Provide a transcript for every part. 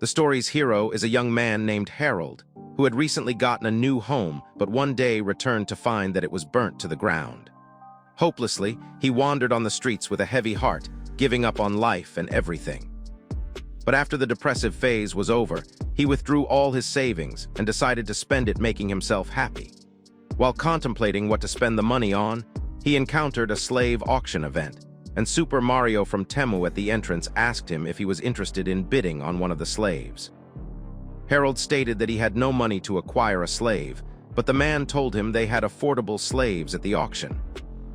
The story's hero is a young man named Harold, who had recently gotten a new home but one day returned to find that it was burnt to the ground. Hopelessly, he wandered on the streets with a heavy heart, giving up on life and everything. But after the depressive phase was over, he withdrew all his savings and decided to spend it making himself happy. While contemplating what to spend the money on, he encountered a slave auction event, and Super Mario from Temu at the entrance asked him if he was interested in bidding on one of the slaves. Harold stated that he had no money to acquire a slave, but the man told him they had affordable slaves at the auction.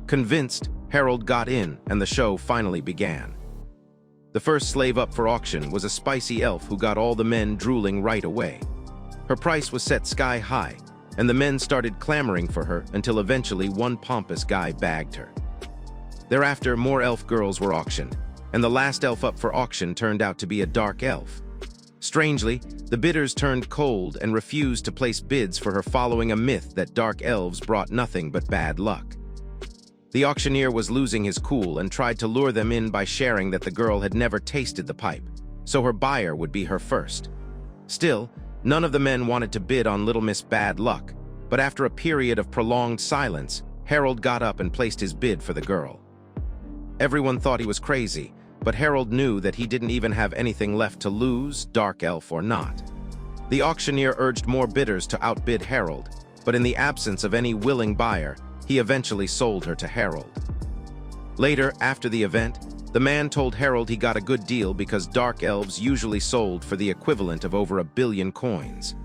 Convinced, Harold got in, and the show finally began. The first slave up for auction was a spicy elf who got all the men drooling right away. Her price was set sky high, and the men started clamoring for her until eventually one pompous guy bagged her. Thereafter, more elf girls were auctioned, and the last elf up for auction turned out to be a dark elf. Strangely, the bidders turned cold and refused to place bids for her, following a myth that dark elves brought nothing but bad luck. The auctioneer was losing his cool and tried to lure them in by sharing that the girl had never tasted the pipe, so her buyer would be her first. Still, none of the men wanted to bid on Little Miss Bad Luck, but after a period of prolonged silence, Harold got up and placed his bid for the girl. Everyone thought he was crazy, but Harold knew that he didn't even have anything left to lose, dark elf or not. The auctioneer urged more bidders to outbid Harold, but in the absence of any willing buyer, he eventually sold her to Harold. Later, after the event, the man told Harold he got a good deal because dark elves usually sold for the equivalent of over 1 billion coins.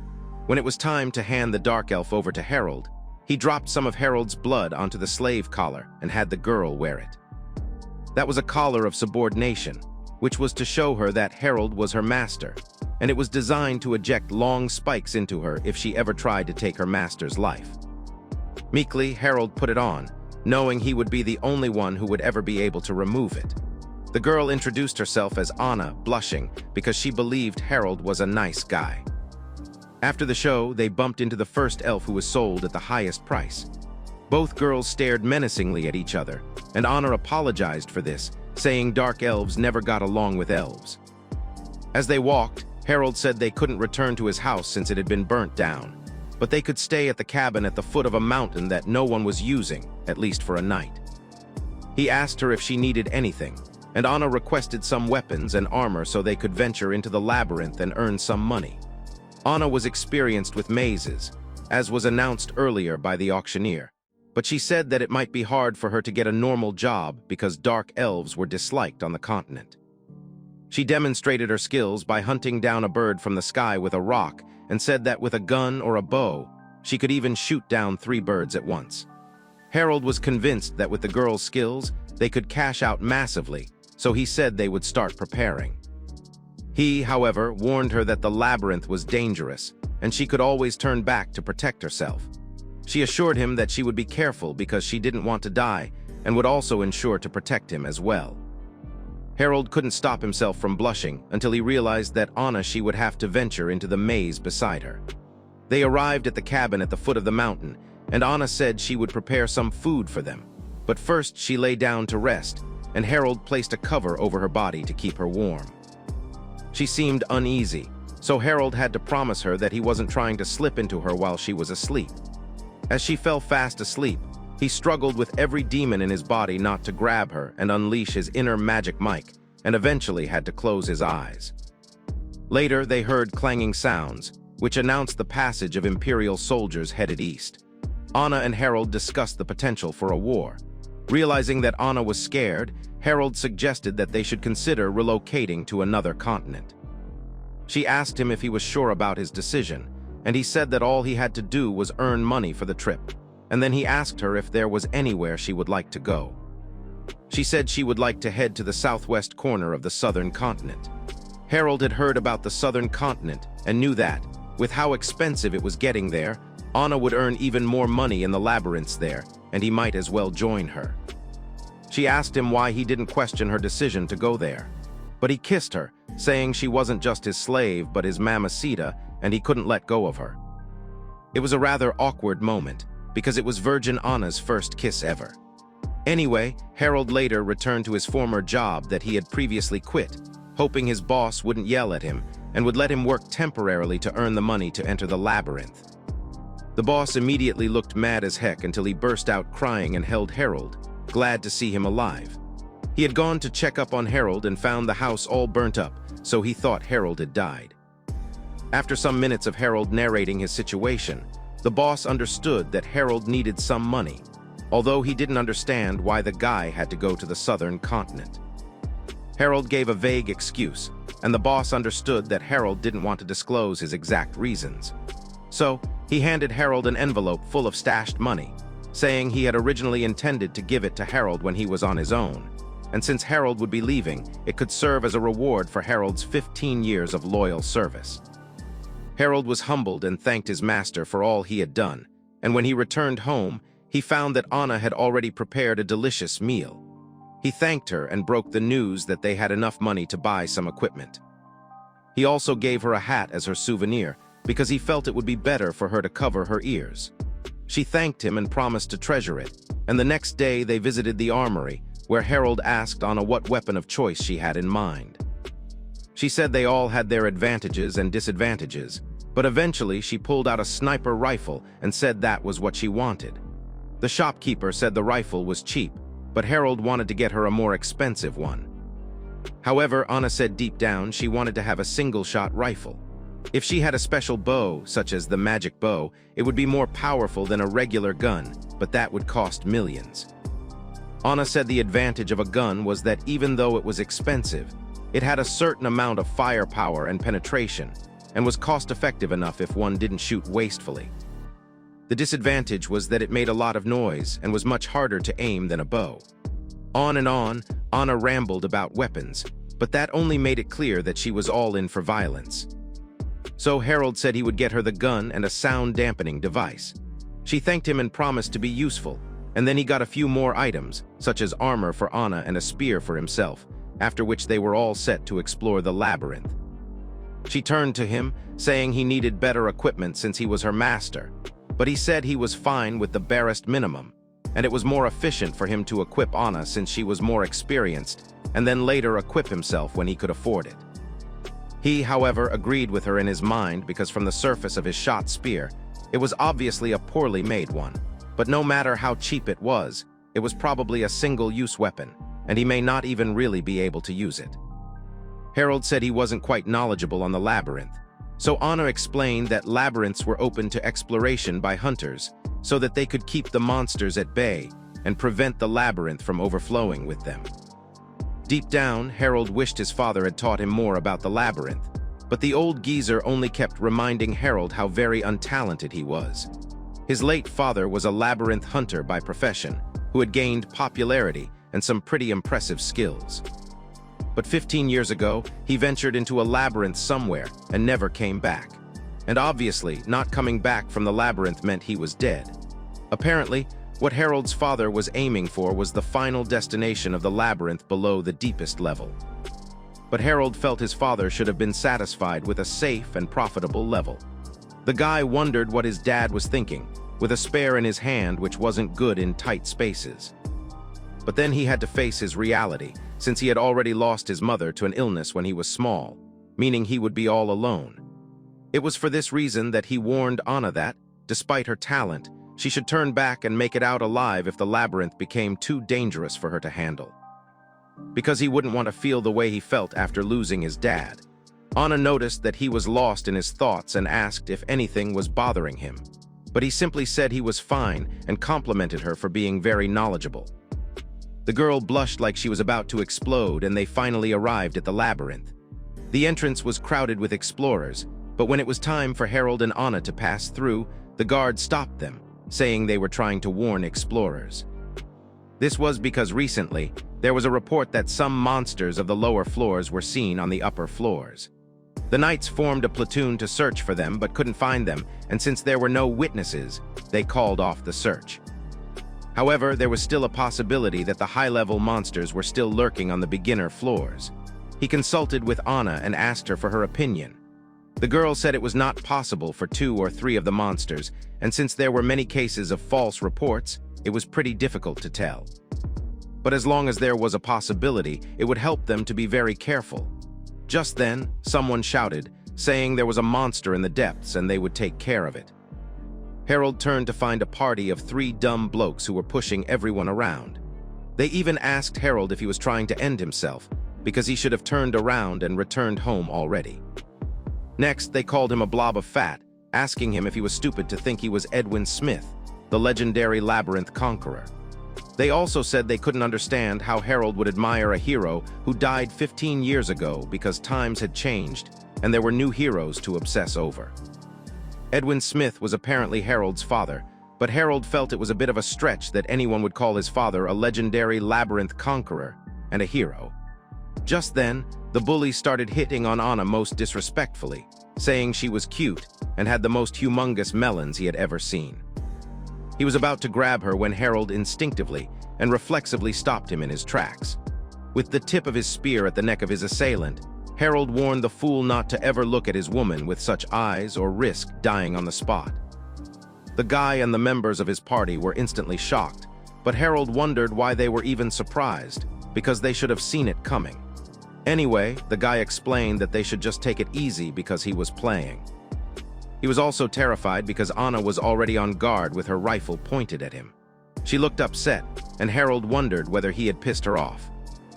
When it was time to hand the dark elf over to Harold, he dropped some of Harold's blood onto the slave collar and had the girl wear it. That was a collar of subordination, which was to show her that Harold was her master, and it was designed to eject long spikes into her if she ever tried to take her master's life. Meekly, Harold put it on, knowing he would be the only one who would ever be able to remove it. The girl introduced herself as Anna, blushing because she believed Harold was a nice guy. After the show, they bumped into the first elf who was sold at the highest price. Both girls stared menacingly at each other, and Anna apologized for this, saying dark elves never got along with elves. As they walked, Harold said they couldn't return to his house since it had been burnt down, but they could stay at the cabin at the foot of a mountain that no one was using, at least for a night. He asked her if she needed anything, and Anna requested some weapons and armor so they could venture into the labyrinth and earn some money. Anna was experienced with mazes, as was announced earlier by the auctioneer, but she said that it might be hard for her to get a normal job because dark elves were disliked on the continent. She demonstrated her skills by hunting down a bird from the sky with a rock and said that with a gun or a bow, she could even shoot down 3 birds at once. Harold was convinced that with the girl's skills, they could cash out massively, so he said they would start preparing. He, however, warned her that the labyrinth was dangerous, and she could always turn back to protect herself. She assured him that she would be careful because she didn't want to die and would also ensure to protect him as well. Harold couldn't stop himself from blushing until he realized that she would have to venture into the maze beside her. They arrived at the cabin at the foot of the mountain, and Anna said she would prepare some food for them. But first she lay down to rest, and Harold placed a cover over her body to keep her warm. She seemed uneasy, so Harold had to promise her that he wasn't trying to slip into her while she was asleep. As she fell fast asleep, he struggled with every demon in his body not to grab her and unleash his inner magic mic, and eventually had to close his eyes. Later, they heard clanging sounds, which announced the passage of Imperial soldiers headed east. Anna and Harold discussed the potential for a war. Realizing that Anna was scared, Harold suggested that they should consider relocating to another continent. She asked him if he was sure about his decision, and he said that all he had to do was earn money for the trip, and then he asked her if there was anywhere she would like to go. She said she would like to head to the southwest corner of the southern continent. Harold had heard about the southern continent and knew that, with how expensive it was getting there, Anna would earn even more money in the labyrinths there, and he might as well join her. She asked him why he didn't question her decision to go there, but he kissed her, saying she wasn't just his slave but his mamacita, and he couldn't let go of her. It was a rather awkward moment, because it was Virgin Anna's first kiss ever. Anyway, Harold later returned to his former job that he had previously quit, hoping his boss wouldn't yell at him, and would let him work temporarily to earn the money to enter the labyrinth. The boss immediately looked mad as heck until he burst out crying and held Harold, glad to see him alive. He had gone to check up on Harold and found the house all burnt up, so he thought Harold had died. After some minutes of Harold narrating his situation, the boss understood that Harold needed some money, although he didn't understand why the guy had to go to the southern continent. Harold gave a vague excuse, and the boss understood that Harold didn't want to disclose his exact reasons. So, he handed Harold an envelope full of stashed money, saying he had originally intended to give it to Harold when he was on his own, and since Harold would be leaving, it could serve as a reward for Harold's 15 years of loyal service. Harold was humbled and thanked his master for all he had done, and when he returned home, he found that Anna had already prepared a delicious meal. He thanked her and broke the news that they had enough money to buy some equipment. He also gave her a hat as her souvenir because he felt it would be better for her to cover her ears. She thanked him and promised to treasure it, and the next day they visited the armory, where Harold asked Anna what weapon of choice she had in mind. She said they all had their advantages and disadvantages, but eventually she pulled out a sniper rifle and said that was what she wanted. The shopkeeper said the rifle was cheap, but Harold wanted to get her a more expensive one. However, Anna said deep down she wanted to have a single-shot rifle. If she had a special bow, such as the magic bow, it would be more powerful than a regular gun, but that would cost millions. Anna said the advantage of a gun was that even though it was expensive, it had a certain amount of firepower and penetration, and was cost-effective enough if one didn't shoot wastefully. The disadvantage was that it made a lot of noise and was much harder to aim than a bow. On and on, Anna rambled about weapons, but that only made it clear that she was all in for violence. So Harold said he would get her the gun and a sound-dampening device. She thanked him and promised to be useful, and then he got a few more items, such as armor for Anna and a spear for himself, after which they were all set to explore the labyrinth. She turned to him, saying he needed better equipment since he was her master, but he said he was fine with the barest minimum, and it was more efficient for him to equip Anna since she was more experienced, and then later equip himself when he could afford it. He, however, agreed with her in his mind because from the surface of his shot spear, it was obviously a poorly made one, but no matter how cheap it was probably a single-use weapon, and he may not even really be able to use it. Harold said he wasn't quite knowledgeable on the labyrinth, so Anna explained that labyrinths were open to exploration by hunters so that they could keep the monsters at bay and prevent the labyrinth from overflowing with them. Deep down, Harold wished his father had taught him more about the labyrinth, but the old geezer only kept reminding Harold how very untalented he was. His late father was a labyrinth hunter by profession, who had gained popularity and some pretty impressive skills. But 15 years ago, he ventured into a labyrinth somewhere and never came back. And obviously, not coming back from the labyrinth meant he was dead. Apparently, what Harold's father was aiming for was the final destination of the labyrinth below the deepest level. But Harold felt his father should have been satisfied with a safe and profitable level. The guy wondered what his dad was thinking, with a spear in his hand which wasn't good in tight spaces. But then he had to face his reality, since he had already lost his mother to an illness when he was small, meaning he would be all alone. It was for this reason that he warned Anna that, despite her talent, she should turn back and make it out alive if the labyrinth became too dangerous for her to handle. Because he wouldn't want to feel the way he felt after losing his dad. Anna noticed that he was lost in his thoughts and asked if anything was bothering him. But he simply said he was fine and complimented her for being very knowledgeable. The girl blushed like she was about to explode, and they finally arrived at the labyrinth. The entrance was crowded with explorers, but when it was time for Harold and Anna to pass through, the guard stopped them, saying they were trying to warn explorers. This was because recently, there was a report that some monsters of the lower floors were seen on the upper floors. The knights formed a platoon to search for them but couldn't find them, and since there were no witnesses, they called off the search. However, there was still a possibility that the high-level monsters were still lurking on the beginner floors. He consulted with Anna and asked her for her opinion. The girl said it was not possible for 2 or 3 of the monsters, and since there were many cases of false reports, it was pretty difficult to tell. But as long as there was a possibility, it would help them to be very careful. Just then, someone shouted, saying there was a monster in the depths and they would take care of it. Harold turned to find a party of 3 dumb blokes who were pushing everyone around. They even asked Harold if he was trying to end himself, because he should have turned around and returned home already. Next, they called him a blob of fat, asking him if he was stupid to think he was Edwin Smith, the legendary Labyrinth Conqueror. They also said they couldn't understand how Harold would admire a hero who died 15 years ago because times had changed and there were new heroes to obsess over. Edwin Smith was apparently Harold's father, but Harold felt it was a bit of a stretch that anyone would call his father a legendary Labyrinth Conqueror and a hero. Just then, the bully started hitting on Anna most disrespectfully, saying she was cute and had the most humongous melons he had ever seen. He was about to grab her when Harold instinctively and reflexively stopped him in his tracks. With the tip of his spear at the neck of his assailant, Harold warned the fool not to ever look at his woman with such eyes or risk dying on the spot. The guy and the members of his party were instantly shocked, but Harold wondered why they were even surprised, because they should have seen it coming. Anyway, the guy explained that they should just take it easy because he was playing. He was also terrified because Anna was already on guard with her rifle pointed at him. She looked upset, and Harold wondered whether he had pissed her off.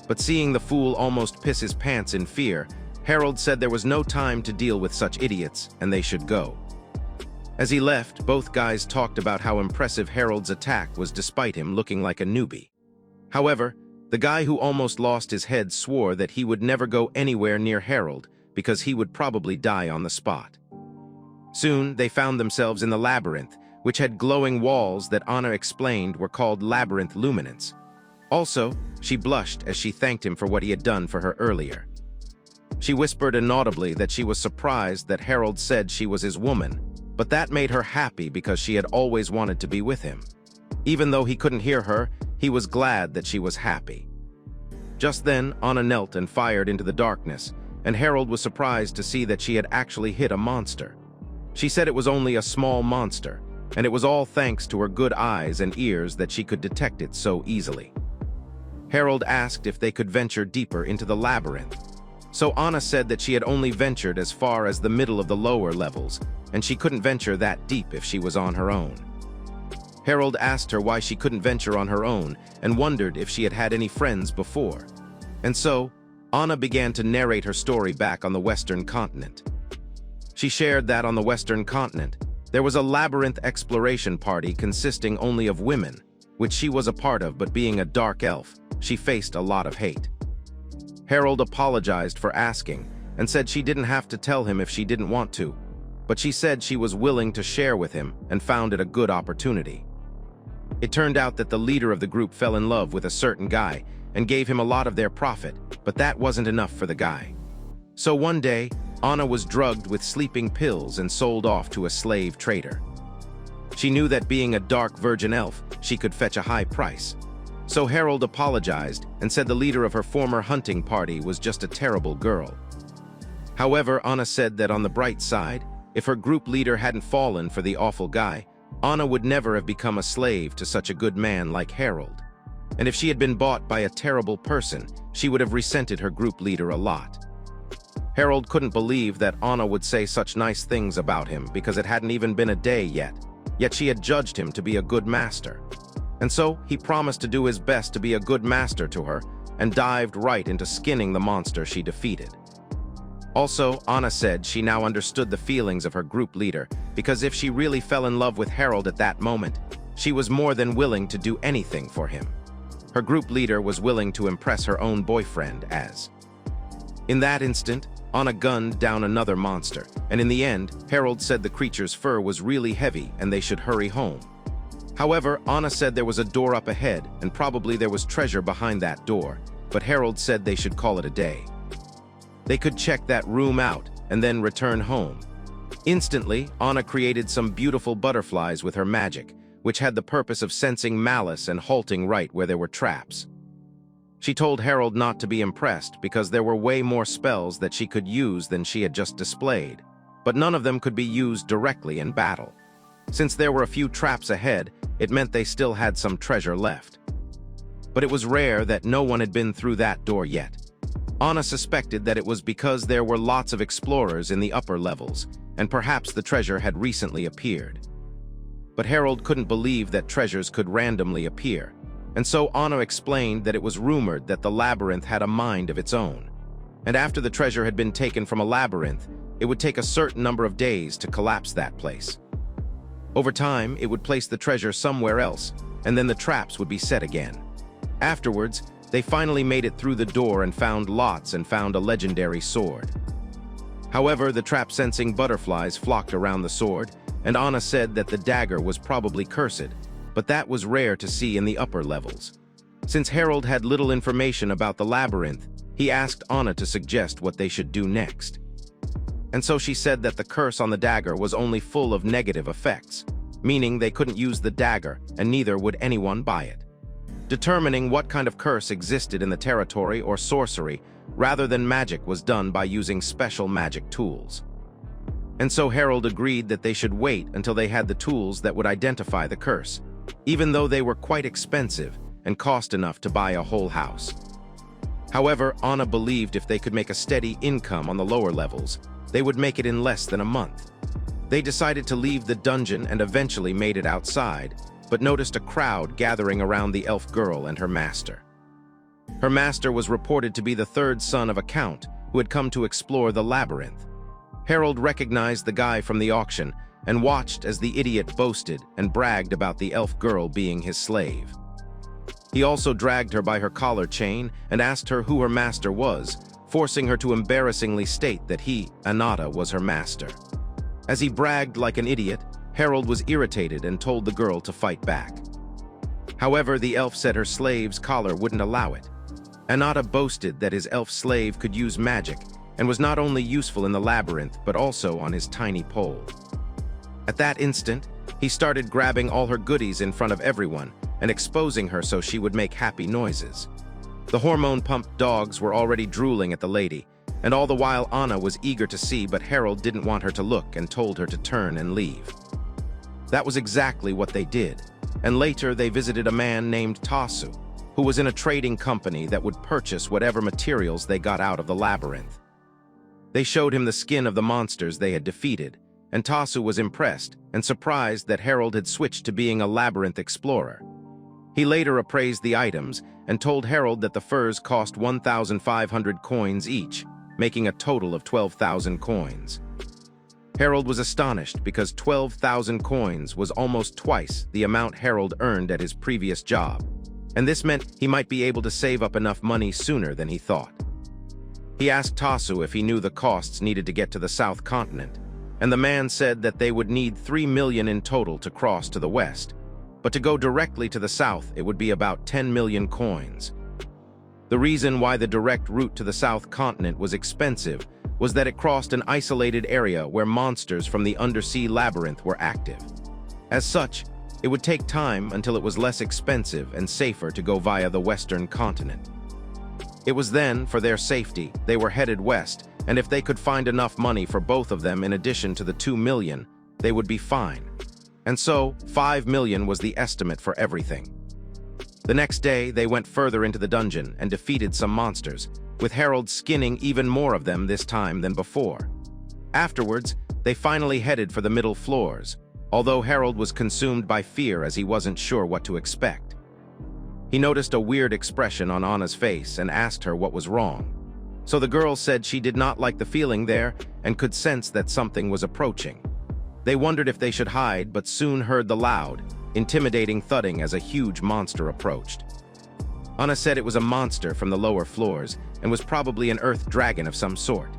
But seeing the fool almost piss his pants in fear, Harold said there was no time to deal with such idiots and they should go. As he left, both guys talked about how impressive Harold's attack was despite him looking like a newbie. However, the guy who almost lost his head swore that he would never go anywhere near Harold because he would probably die on the spot. Soon, they found themselves in the labyrinth, which had glowing walls that Anna explained were called labyrinth luminance. Also, she blushed as she thanked him for what he had done for her earlier. She whispered inaudibly that she was surprised that Harold said she was his woman, but that made her happy because she had always wanted to be with him. Even though he couldn't hear her, he was glad that she was happy. Just then, Anna knelt and fired into the darkness, and Harold was surprised to see that she had actually hit a monster. She said it was only a small monster, and it was all thanks to her good eyes and ears that she could detect it so easily. Harold asked if they could venture deeper into the labyrinth. So Anna said that she had only ventured as far as the middle of the lower levels, and she couldn't venture that deep if she was on her own. Harold asked her why she couldn't venture on her own and wondered if she had had any friends before. And so, Anna began to narrate her story back on the Western continent. She shared that on the Western continent, there was a labyrinth exploration party consisting only of women, which she was a part of, but being a dark elf, she faced a lot of hate. Harold apologized for asking and said she didn't have to tell him if she didn't want to, but she said she was willing to share with him and found it a good opportunity. It turned out that the leader of the group fell in love with a certain guy and gave him a lot of their profit, but that wasn't enough for the guy. So one day, Anna was drugged with sleeping pills and sold off to a slave trader. She knew that being a dark virgin elf, she could fetch a high price. So Harold apologized and said the leader of her former hunting party was just a terrible girl. However, Anna said that on the bright side, if her group leader hadn't fallen for the awful guy, Anna would never have become a slave to such a good man like Harold. And if she had been bought by a terrible person, she would have resented her group leader a lot. Harold couldn't believe that Anna would say such nice things about him because it hadn't even been a day yet she had judged him to be a good master. And so he promised to do his best to be a good master to her and dived right into skinning the monster she defeated. Also, Anna said she now understood the feelings of her group leader because if she really fell in love with Harold at that moment, she was more than willing to do anything for him. Her group leader was willing to impress her own boyfriend as. In that instant, Anna gunned down another monster, and in the end, Harold said the creature's fur was really heavy and they should hurry home. However, Anna said there was a door up ahead and probably there was treasure behind that door, but Harold said they should call it a day. They could check that room out and then return home. Instantly, Anna created some beautiful butterflies with her magic, which had the purpose of sensing malice and halting right where there were traps. She told Harold not to be impressed because there were way more spells that she could use than she had just displayed, but none of them could be used directly in battle. Since there were a few traps ahead, it meant they still had some treasure left. But it was rare that no one had been through that door yet. Anna suspected that it was because there were lots of explorers in the upper levels, and perhaps the treasure had recently appeared. But Harold couldn't believe that treasures could randomly appear, and so Anna explained that it was rumored that the labyrinth had a mind of its own, and after the treasure had been taken from a labyrinth, it would take a certain number of days to collapse that place. Over time, it would place the treasure somewhere else, and then the traps would be set again. Afterwards, they finally made it through the door and found a legendary sword. However, the trap-sensing butterflies flocked around the sword, and Anna said that the dagger was probably cursed, but that was rare to see in the upper levels. Since Harold had little information about the labyrinth, he asked Anna to suggest what they should do next. And so she said that the curse on the dagger was only full of negative effects, meaning they couldn't use the dagger and neither would anyone buy it. Determining what kind of curse existed in the territory or sorcery rather than magic was done by using special magic tools. And so Harold agreed that they should wait until they had the tools that would identify the curse, even though they were quite expensive and cost enough to buy a whole house. However, Anna believed if they could make a steady income on the lower levels, they would make it in less than a month. They decided to leave the dungeon and eventually made it outside, but noticed a crowd gathering around the elf girl and her master. Her master was reported to be the third son of a count who had come to explore the labyrinth. Harold recognized the guy from the auction and watched as the idiot boasted and bragged about the elf girl being his slave. He also dragged her by her collar chain and asked her who her master was, forcing her to embarrassingly state that he, Anata, was her master. As he bragged like an idiot, Harold was irritated and told the girl to fight back. However, the elf said her slave's collar wouldn't allow it. Anata boasted that his elf slave could use magic and was not only useful in the labyrinth but also on his tiny pole. At that instant, he started grabbing all her goodies in front of everyone and exposing her so she would make happy noises. The hormone-pumped dogs were already drooling at the lady, and all the while Anna was eager to see, but Harold didn't want her to look and told her to turn and leave. That was exactly what they did, and later they visited a man named Tasu, who was in a trading company that would purchase whatever materials they got out of the labyrinth. They showed him the skin of the monsters they had defeated, and Tasu was impressed and surprised that Harold had switched to being a labyrinth explorer. He later appraised the items and told Harold that the furs cost 1,500 coins each, making a total of 12,000 coins. Harold was astonished because 12,000 coins was almost twice the amount Harold earned at his previous job, and this meant he might be able to save up enough money sooner than he thought. He asked Tasu if he knew the costs needed to get to the South Continent, and the man said that they would need 3 million in total to cross to the west, but to go directly to the south it would be about 10 million coins. The reason why the direct route to the South Continent was expensive was that it crossed an isolated area where monsters from the undersea labyrinth were active. As such, it would take time until it was less expensive and safer to go via the Western continent. It was then, for their safety, they were headed west, and if they could find enough money for both of them in addition to the 2 million, they would be fine. And so, 5 million was the estimate for everything. The next day, they went further into the dungeon and defeated some monsters, with Harold skinning even more of them this time than before. Afterwards, they finally headed for the middle floors, although Harold was consumed by fear as he wasn't sure what to expect. He noticed a weird expression on Anna's face and asked her what was wrong. So the girl said she did not like the feeling there and could sense that something was approaching. They wondered if they should hide, but soon heard the loud, intimidating thudding as a huge monster approached. Anna said it was a monster from the lower floors and was probably an earth dragon of some sort.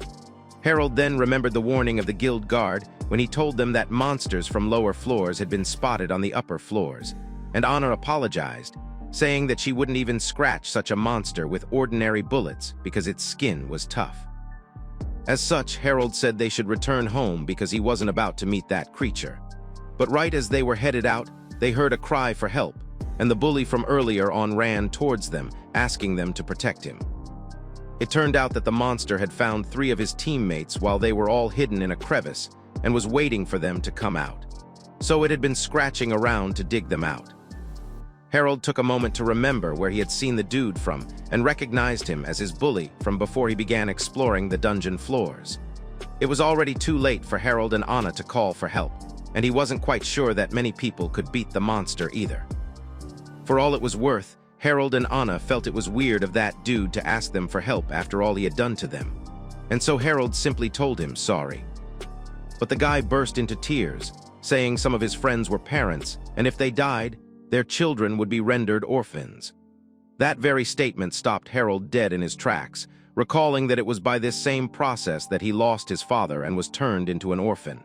Harold then remembered the warning of the guild guard when he told them that monsters from lower floors had been spotted on the upper floors, and Anna apologized, saying that she wouldn't even scratch such a monster with ordinary bullets because its skin was tough. As such, Harold said they should return home because he wasn't about to meet that creature. But right as they were headed out, they heard a cry for help, and the bully from earlier on ran towards them, asking them to protect him. It turned out that the monster had found 3 of his teammates while they were all hidden in a crevice and was waiting for them to come out. So it had been scratching around to dig them out. Harold took a moment to remember where he had seen the dude from and recognized him as his bully from before he began exploring the dungeon floors. It was already too late for Harold and Anna to call for help, and he wasn't quite sure that many people could beat the monster either. For all it was worth, Harold and Anna felt it was weird of that dude to ask them for help after all he had done to them, and so Harold simply told him sorry. But the guy burst into tears, saying some of his friends were parents, and if they died, their children would be rendered orphans. That very statement stopped Harold dead in his tracks, recalling that it was by this same process that he lost his father and was turned into an orphan.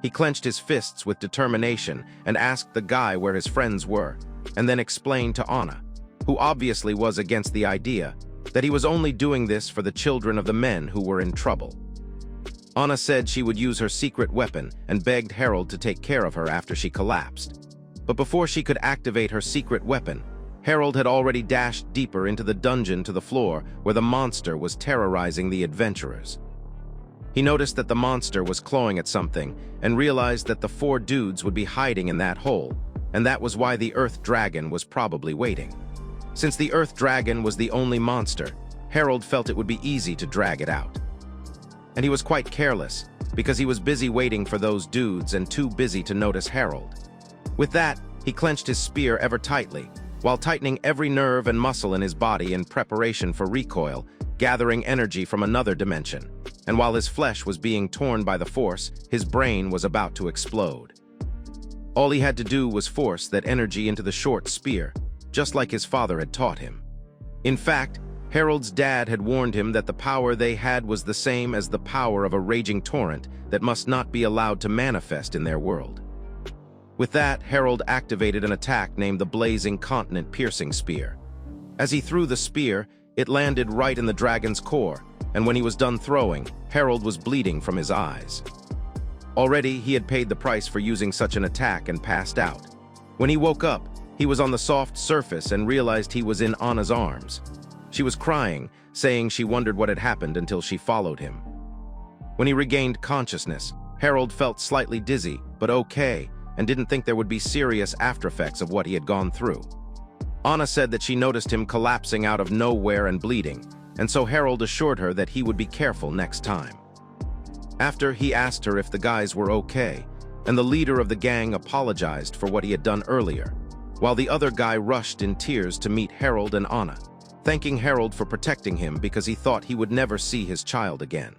He clenched his fists with determination and asked the guy where his friends were, and then explained to Anna, who obviously was against the idea, that he was only doing this for the children of the men who were in trouble. Anna said she would use her secret weapon and begged Harold to take care of her after she collapsed. But before she could activate her secret weapon, Harold had already dashed deeper into the dungeon to the floor where the monster was terrorizing the adventurers. He noticed that the monster was clawing at something and realized that the 4 dudes would be hiding in that hole, and that was why the Earth Dragon was probably waiting. Since the Earth Dragon was the only monster, Harold felt it would be easy to drag it out. And he was quite careless, because he was busy waiting for those dudes and too busy to notice Harold. With that, he clenched his spear ever tightly, while tightening every nerve and muscle in his body in preparation for recoil, gathering energy from another dimension. And while his flesh was being torn by the force, his brain was about to explode. All he had to do was force that energy into the short spear, just like his father had taught him. In fact, Harold's dad had warned him that the power they had was the same as the power of a raging torrent that must not be allowed to manifest in their world. With that, Harold activated an attack named the Blazing Continent Piercing Spear. As he threw the spear, it landed right in the dragon's core, and when he was done throwing, Harold was bleeding from his eyes. Already, he had paid the price for using such an attack and passed out. When he woke up, he was on the soft surface and realized he was in Anna's arms. She was crying, saying she wondered what had happened until she followed him. When he regained consciousness, Harold felt slightly dizzy, but okay, and didn't think there would be serious aftereffects of what he had gone through. Anna said that she noticed him collapsing out of nowhere and bleeding, and so Harold assured her that he would be careful next time. After, he asked her if the guys were okay, and the leader of the gang apologized for what he had done earlier, while the other guy rushed in tears to meet Harold and Anna, thanking Harold for protecting him because he thought he would never see his child again.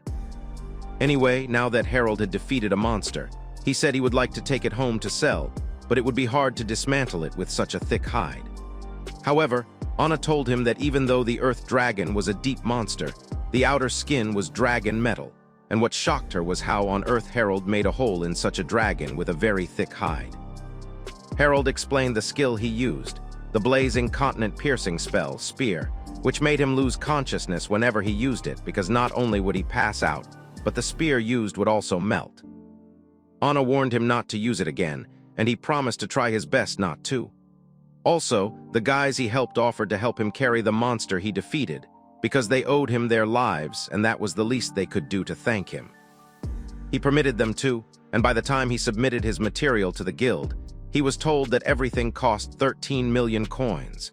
Anyway, now that Harold had defeated a monster, he said he would like to take it home to sell, but it would be hard to dismantle it with such a thick hide. However, Anna told him that even though the Earth Dragon was a deep monster, the outer skin was dragon metal, and what shocked her was how on Earth Harold made a hole in such a dragon with a very thick hide. Harold explained the skill he used, the Blazing Continent Piercing spell, Spear, which made him lose consciousness whenever he used it because not only would he pass out, but the spear used would also melt. Anna warned him not to use it again, and he promised to try his best not to. Also, the guys he helped offered to help him carry the monster he defeated, because they owed him their lives and that was the least they could do to thank him. He permitted them to, and by the time he submitted his material to the guild, he was told that everything cost 13 million coins.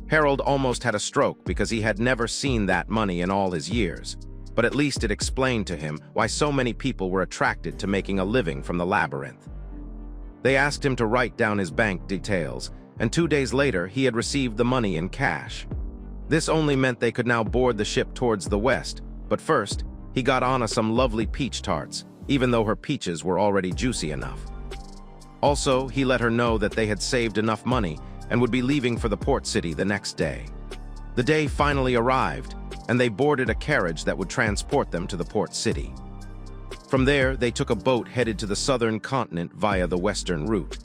Harold almost had a stroke because he had never seen that money in all his years, but at least it explained to him why so many people were attracted to making a living from the labyrinth. They asked him to write down his bank details, and 2 days later he had received the money in cash. This only meant they could now board the ship towards the west, but first, he got Anna some lovely peach tarts, even though her peaches were already juicy enough. Also, he let her know that they had saved enough money and would be leaving for the port city the next day. The day finally arrived, and they boarded a carriage that would transport them to the port city. From there, they took a boat headed to the southern continent via the western route.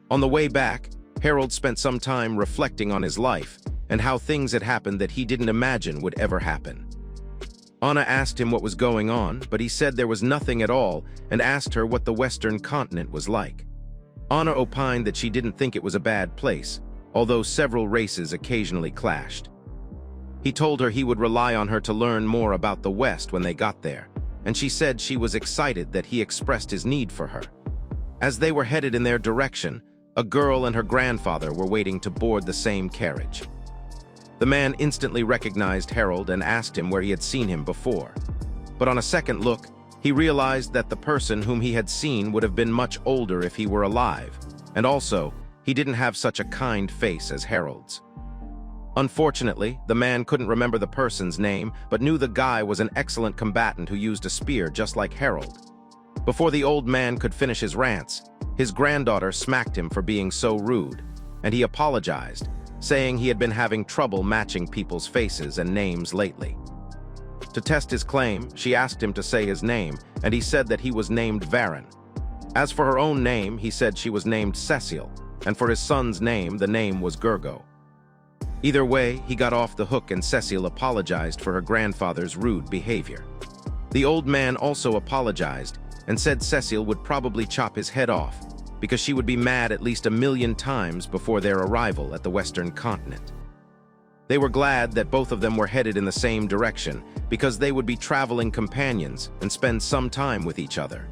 On the way back, Harold spent some time reflecting on his life and how things had happened that he didn't imagine would ever happen. Anna asked him what was going on, but he said there was nothing at all and asked her what the western continent was like. Anna opined that she didn't think it was a bad place, although several races occasionally clashed. He told her he would rely on her to learn more about the West when they got there, and she said she was excited that he expressed his need for her. As they were headed in their direction, A girl and her grandfather were waiting to board the same carriage. The man instantly recognized Harold and asked him where he had seen him before. But on a second look, he realized that the person whom he had seen would have been much older if he were alive, and also, he didn't have such a kind face as Harold's. Unfortunately, the man couldn't remember the person's name, but knew the guy was an excellent combatant who used a spear just like Harold. Before the old man could finish his rants, his granddaughter smacked him for being so rude, and he apologized, saying he had been having trouble matching people's faces and names lately. To test his claim, she asked him to say his name, and he said that he was named Varen. As for her own name, he said she was named Cecil, and for his son's name, the name was Gergo. Either way, he got off the hook and Cecil apologized for her grandfather's rude behavior. The old man also apologized and said Cecil would probably chop his head off because she would be mad at least 1,000,000 times before their arrival at the Western continent. They were glad that both of them were headed in the same direction because they would be traveling companions and spend some time with each other.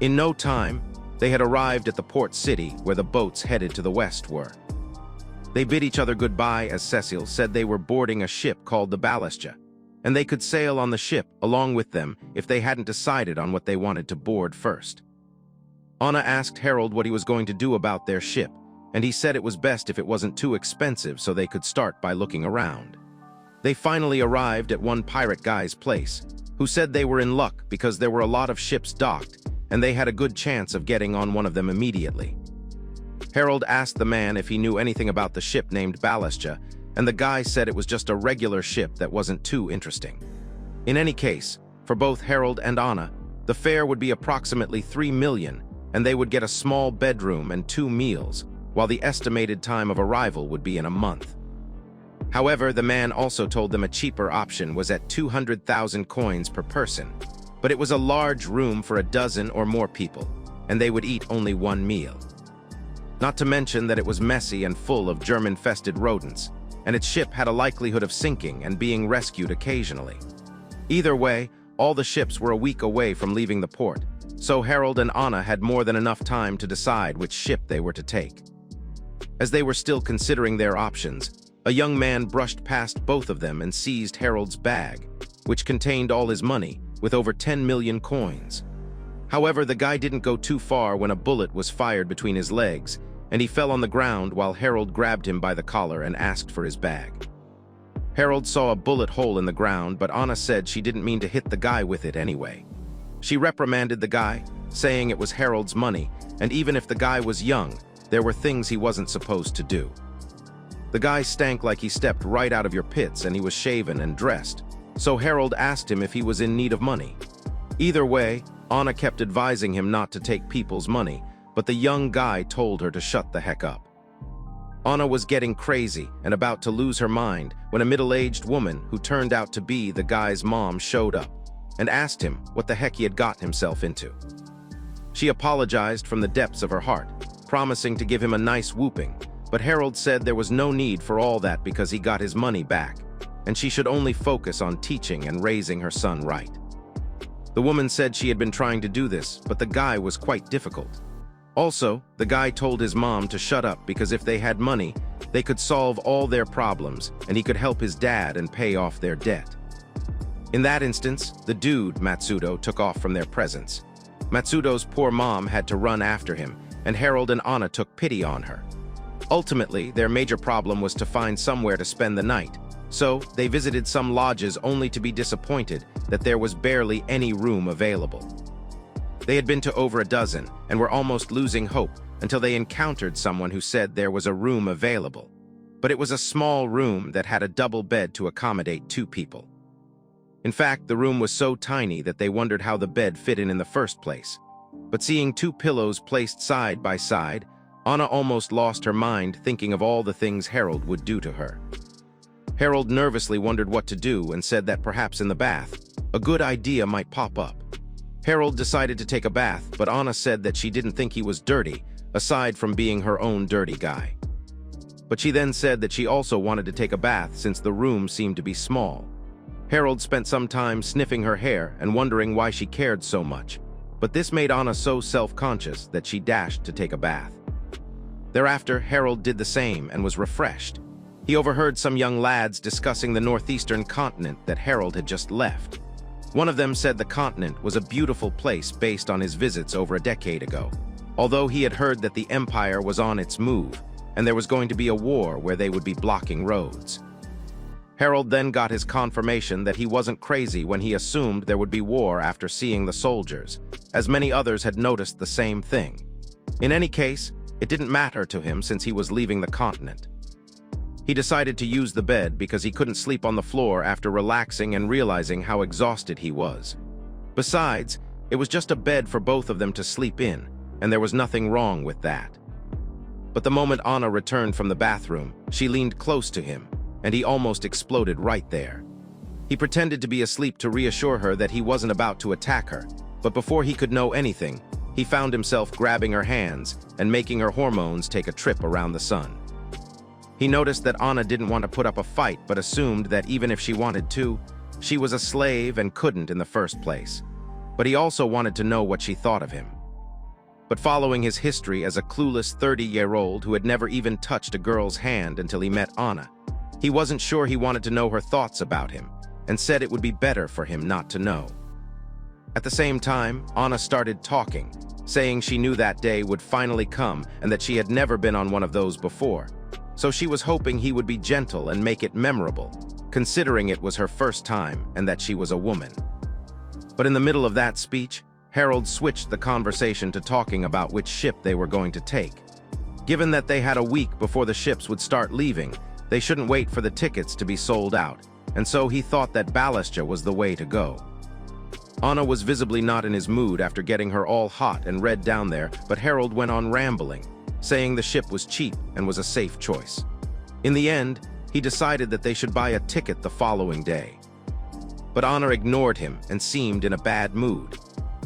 In no time, they had arrived at the port city where the boats headed to the west were. They bid each other goodbye as Cecil said they were boarding a ship called the Ballastia, and they could sail on the ship along with them if they hadn't decided on what they wanted to board first. Anna asked Harold what he was going to do about their ship, and he said it was best if it wasn't too expensive so they could start by looking around. They finally arrived at one pirate guy's place, who said they were in luck because there were a lot of ships docked, and they had a good chance of getting on one of them immediately. Harold asked the man if he knew anything about the ship named Ballastia, and the guy said it was just a regular ship that wasn't too interesting. In any case, for both Harold and Anna, the fare would be approximately 3 million, and they would get a small bedroom and 2 meals, while the estimated time of arrival would be in a month. However, the man also told them a cheaper option was at 200,000 coins per person, but it was a large room for a dozen or more people, and they would eat only 1 meal. Not to mention that it was messy and full of germ-infested rodents, and its ship had a likelihood of sinking and being rescued occasionally. Either way, all the ships were a week away from leaving the port, so Harold and Anna had more than enough time to decide which ship they were to take. As they were still considering their options, a young man brushed past both of them and seized Harold's bag, which contained all his money, with over 10 million coins. However, the guy didn't go too far when a bullet was fired between his legs, and he fell on the ground while Harold grabbed him by the collar and asked for his bag. Harold saw a bullet hole in the ground, but Anna said she didn't mean to hit the guy with it anyway. She reprimanded the guy, saying it was Harold's money, and even if the guy was young, there were things he wasn't supposed to do. The guy stank like he stepped right out of your pits, and he was shaven and dressed, so Harold asked him if he was in need of money. Either way, Anna kept advising him not to take people's money, but the young guy told her to shut the heck up. Anna was getting crazy and about to lose her mind when a middle-aged woman who turned out to be the guy's mom showed up and asked him what the heck he had gotten himself into. She apologized from the depths of her heart, promising to give him a nice whooping, but Harold said there was no need for all that because he got his money back, and she should only focus on teaching and raising her son right. The woman said she had been trying to do this, but the guy was quite difficult. Also, the guy told his mom to shut up because if they had money, they could solve all their problems and he could help his dad and pay off their debt. In that instance, the dude, Matsudo, took off from their presence. Matsudo's poor mom had to run after him, and Harold and Anna took pity on her. Ultimately, their major problem was to find somewhere to spend the night, so they visited some lodges only to be disappointed that there was barely any room available. They had been to over a dozen and were almost losing hope until they encountered someone who said there was a room available, but it was a small room that had a double bed to accommodate 2 people. In fact, the room was so tiny that they wondered how the bed fit in the first place. But seeing 2 pillows placed side by side, Anna almost lost her mind thinking of all the things Harold would do to her. Harold nervously wondered what to do and said that perhaps in the bath, a good idea might pop up. Harold decided to take a bath, but Anna said that she didn't think he was dirty, aside from being her own dirty guy. But she then said that she also wanted to take a bath since the room seemed to be small. Harold spent some time sniffing her hair and wondering why she cared so much, but this made Anna so self-conscious that she dashed to take a bath. Thereafter, Harold did the same and was refreshed. He overheard some young lads discussing the northeastern continent that Harold had just left. One of them said the continent was a beautiful place based on his visits over a decade ago, although he had heard that the Empire was on its move, and there was going to be a war where they would be blocking roads. Harold then got his confirmation that he wasn't crazy when he assumed there would be war after seeing the soldiers, as many others had noticed the same thing. In any case, it didn't matter to him since he was leaving the continent. He decided to use the bed because he couldn't sleep on the floor after relaxing and realizing how exhausted he was. Besides, it was just a bed for both of them to sleep in, and there was nothing wrong with that. But the moment Anna returned from the bathroom, she leaned close to him, and he almost exploded right there. He pretended to be asleep to reassure her that he wasn't about to attack her, but before he could know anything, he found himself grabbing her hands and making her hormones take a trip around the sun. He noticed that Anna didn't want to put up a fight but assumed that even if she wanted to, she was a slave and couldn't in the first place. But he also wanted to know what she thought of him. But following his history as a clueless 30-year-old who had never even touched a girl's hand until he met Anna, he wasn't sure he wanted to know her thoughts about him and said it would be better for him not to know. At the same time, Anna started talking, saying she knew that day would finally come and that she had never been on one of those before. So she was hoping he would be gentle and make it memorable, considering it was her first time and that she was a woman. But in the middle of that speech, Harold switched the conversation to talking about which ship they were going to take. Given that they had a week before the ships would start leaving, they shouldn't wait for the tickets to be sold out, and so he thought that Ballastia was the way to go. Anna was visibly not in his mood after getting her all hot and red down there, but Harold went on rambling, saying the ship was cheap and was a safe choice. In the end, he decided that they should buy a ticket the following day. But Anna ignored him and seemed in a bad mood.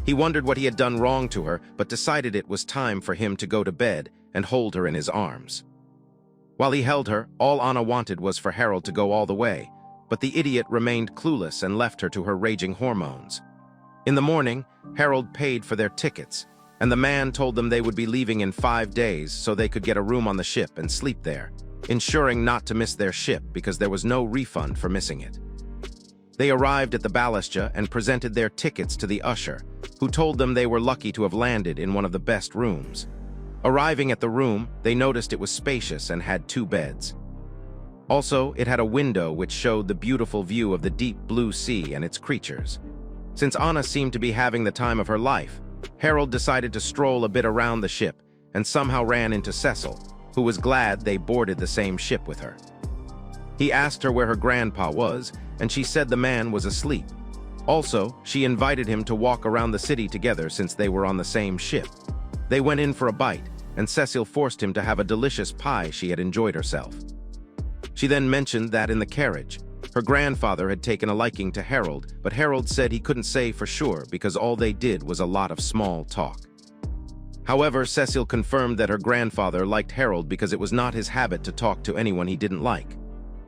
He wondered what he had done wrong to her, but decided it was time for him to go to bed and hold her in his arms. While he held her, all Anna wanted was for Harold to go all the way, but the idiot remained clueless and left her to her raging hormones. In the morning, Harold paid for their tickets, and the man told them they would be leaving in 5 days so they could get a room on the ship and sleep there, ensuring not to miss their ship because there was no refund for missing it. They arrived at the Ballastia and presented their tickets to the usher, who told them they were lucky to have landed in one of the best rooms. Arriving at the room, they noticed it was spacious and had 2 beds. Also, it had a window which showed the beautiful view of the deep blue sea and its creatures. Since Anna seemed to be having the time of her life, Harold decided to stroll a bit around the ship and somehow ran into Cecil, who was glad they boarded the same ship with her. He asked her where her grandpa was, and she said the man was asleep. Also, she invited him to walk around the city together since they were on the same ship. They went in for a bite, and Cecil forced him to have a delicious pie she had enjoyed herself. She then mentioned that in the carriage, her grandfather had taken a liking to Harold, but Harold said he couldn't say for sure because all they did was a lot of small talk. However, Cecil confirmed that her grandfather liked Harold because it was not his habit to talk to anyone he didn't like.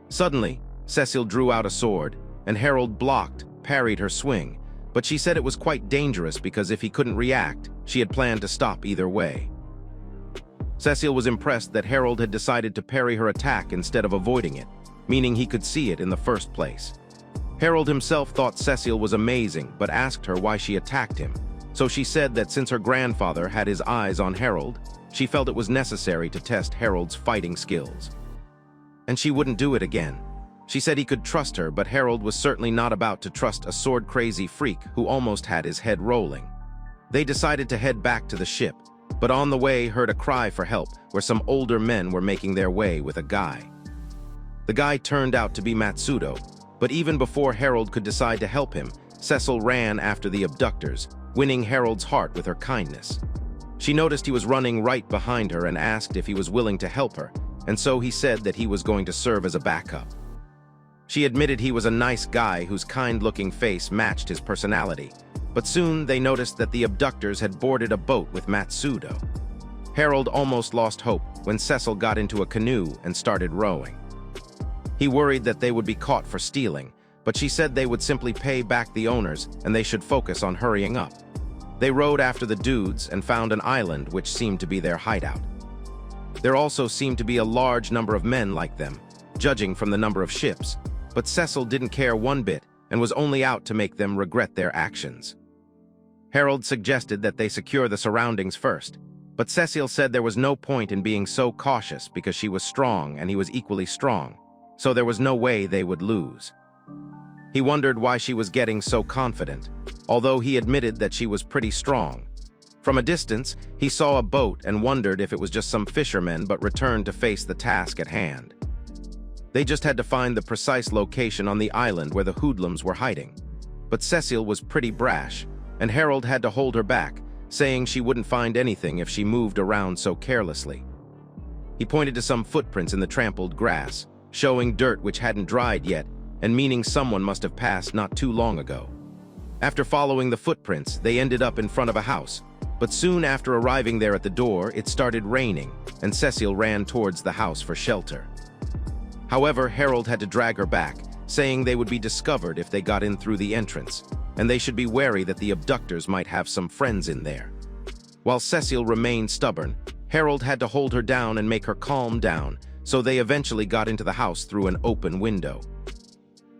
Suddenly, Cecil drew out a sword, and Harold blocked, parried her swing, but she said it was quite dangerous because if he couldn't react, she had planned to stop either way. Cecil was impressed that Harold had decided to parry her attack instead of avoiding it, meaning he could see it in the first place. Harold himself thought Cecil was amazing, but asked her why she attacked him, so she said that since her grandfather had his eyes on Harold, she felt it was necessary to test Harold's fighting skills. And she wouldn't do it again. She said he could trust her, but Harold was certainly not about to trust a sword-crazy freak who almost had his head rolling. They decided to head back to the ship, but on the way heard a cry for help where some older men were making their way with a guy. The guy turned out to be Matsudo, but even before Harold could decide to help him, Cecil ran after the abductors, winning Harold's heart with her kindness. She noticed he was running right behind her and asked if he was willing to help her, and so he said that he was going to serve as a backup. She admitted he was a nice guy whose kind-looking face matched his personality, but soon they noticed that the abductors had boarded a boat with Matsudo. Harold almost lost hope when Cecil got into a canoe and started rowing. He worried that they would be caught for stealing, but she said they would simply pay back the owners and they should focus on hurrying up. They rowed after the dudes and found an island which seemed to be their hideout. There also seemed to be a large number of men like them, judging from the number of ships, but Cecil didn't care one bit and was only out to make them regret their actions. Harold suggested that they secure the surroundings first, but Cecil said there was no point in being so cautious because she was strong and he was equally strong, so there was no way they would lose. He wondered why she was getting so confident, although he admitted that she was pretty strong. From a distance, he saw a boat and wondered if it was just some fishermen but returned to face the task at hand. They just had to find the precise location on the island where the hoodlums were hiding. But Cecil was pretty brash, and Harold had to hold her back, saying she wouldn't find anything if she moved around so carelessly. He pointed to some footprints in the trampled grass, showing dirt which hadn't dried yet, and meaning someone must have passed not too long ago. After following the footprints, they ended up in front of a house, but soon after arriving there at the door, it started raining, and Cecil ran towards the house for shelter. However, Harold had to drag her back, saying they would be discovered if they got in through the entrance, and they should be wary that the abductors might have some friends in there. While Cecil remained stubborn, Harold had to hold her down and make her calm down, so they eventually got into the house through an open window.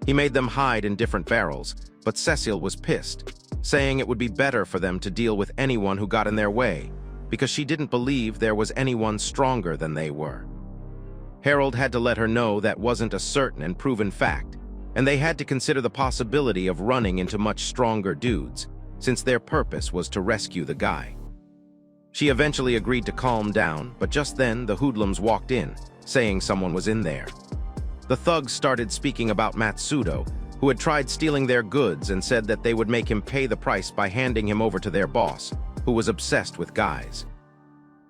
He made them hide in different barrels, but Cecil was pissed, saying it would be better for them to deal with anyone who got in their way, because she didn't believe there was anyone stronger than they were. Harold had to let her know that wasn't a certain and proven fact, and they had to consider the possibility of running into much stronger dudes, since their purpose was to rescue the guy. She eventually agreed to calm down, but just then the hoodlums walked in, saying someone was in there. The thugs started speaking about Matsudo, who had tried stealing their goods and said that they would make him pay the price by handing him over to their boss, who was obsessed with guys.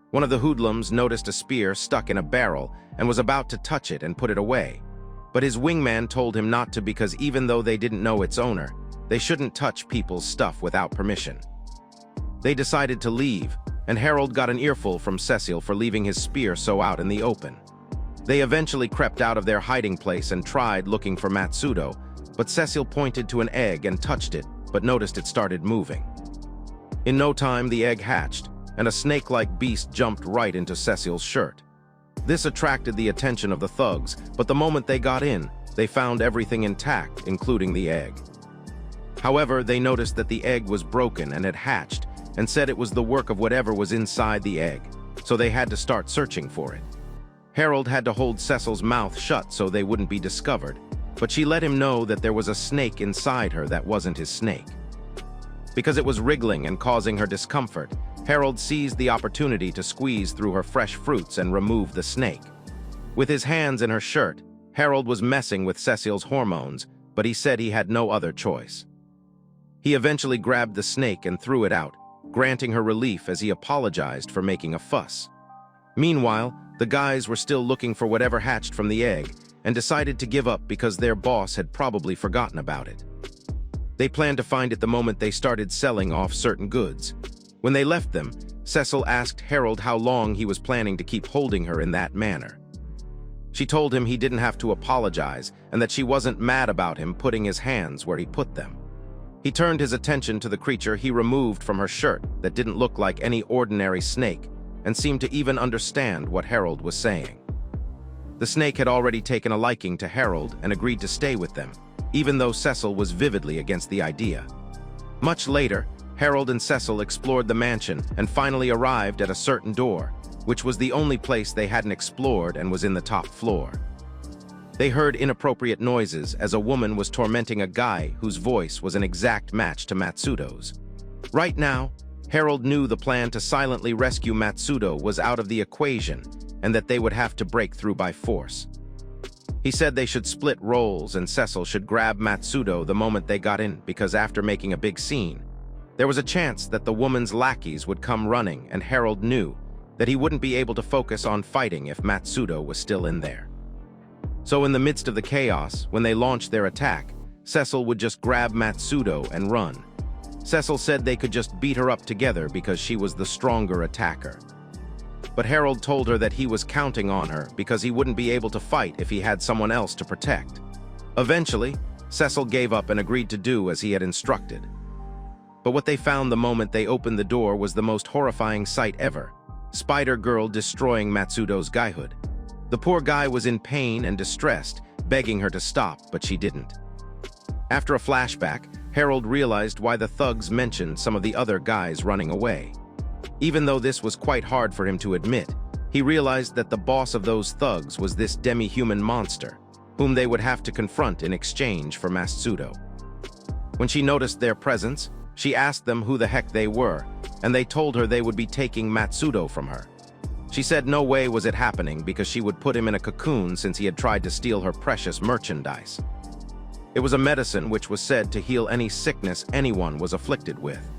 One of the hoodlums noticed a spear stuck in a barrel and was about to touch it and put it away, but his wingman told him not to because even though they didn't know its owner, they shouldn't touch people's stuff without permission. They decided to leave, and Harold got an earful from Cecil for leaving his spear so out in the open. They eventually crept out of their hiding place and tried looking for Matsudo, but Cecil pointed to an egg and touched it, but noticed it started moving. In no time, the egg hatched, and a snake-like beast jumped right into Cecil's shirt. This attracted the attention of the thugs, but the moment they got in, they found everything intact, including the egg. However, they noticed that the egg was broken and had hatched, and said it was the work of whatever was inside the egg, so they had to start searching for it. Harold had to hold Cecil's mouth shut so they wouldn't be discovered, but she let him know that there was a snake inside her that wasn't his snake. Because it was wriggling and causing her discomfort, Harold seized the opportunity to squeeze through her fresh fruits and remove the snake. With his hands in her shirt, Harold was messing with Cecil's hormones, but he said he had no other choice. He eventually grabbed the snake and threw it out, granting her relief as he apologized for making a fuss. Meanwhile, the guys were still looking for whatever hatched from the egg and decided to give up because their boss had probably forgotten about it. They planned to find it the moment they started selling off certain goods. When they left them, Cecil asked Harold how long he was planning to keep holding her in that manner. She told him he didn't have to apologize and that she wasn't mad about him putting his hands where he put them. He turned his attention to the creature he removed from her shirt that didn't look like any ordinary snake and seemed to even understand what Harold was saying. The snake had already taken a liking to Harold and agreed to stay with them, even though Cecil was vividly against the idea. Much later, Harold and Cecil explored the mansion and finally arrived at a certain door, which was the only place they hadn't explored and was in the top floor. They heard inappropriate noises as a woman was tormenting a guy whose voice was an exact match to Matsudo's. Right now, Harold knew the plan to silently rescue Matsudo was out of the equation and that they would have to break through by force. He said they should split roles and Cecil should grab Matsudo the moment they got in because after making a big scene, there was a chance that the woman's lackeys would come running and Harold knew that he wouldn't be able to focus on fighting if Matsudo was still in there. So in the midst of the chaos, when they launched their attack, Cecil would just grab Matsudo and run. Cecil said they could just beat her up together because she was the stronger attacker. But Harold told her that he was counting on her because he wouldn't be able to fight if he had someone else to protect. Eventually, Cecil gave up and agreed to do as he had instructed. But what they found the moment they opened the door was the most horrifying sight ever. Spider Girl destroying Matsudo's guyhood. The poor guy was in pain and distressed, begging her to stop, but she didn't. After a flashback, Harold realized why the thugs mentioned some of the other guys running away. Even though this was quite hard for him to admit, he realized that the boss of those thugs was this demi-human monster, whom they would have to confront in exchange for Matsudo. When she noticed their presence, she asked them who the heck they were, and they told her they would be taking Matsudo from her. She said no way was it happening because she would put him in a cocoon since he had tried to steal her precious merchandise. It was a medicine which was said to heal any sickness anyone was afflicted with.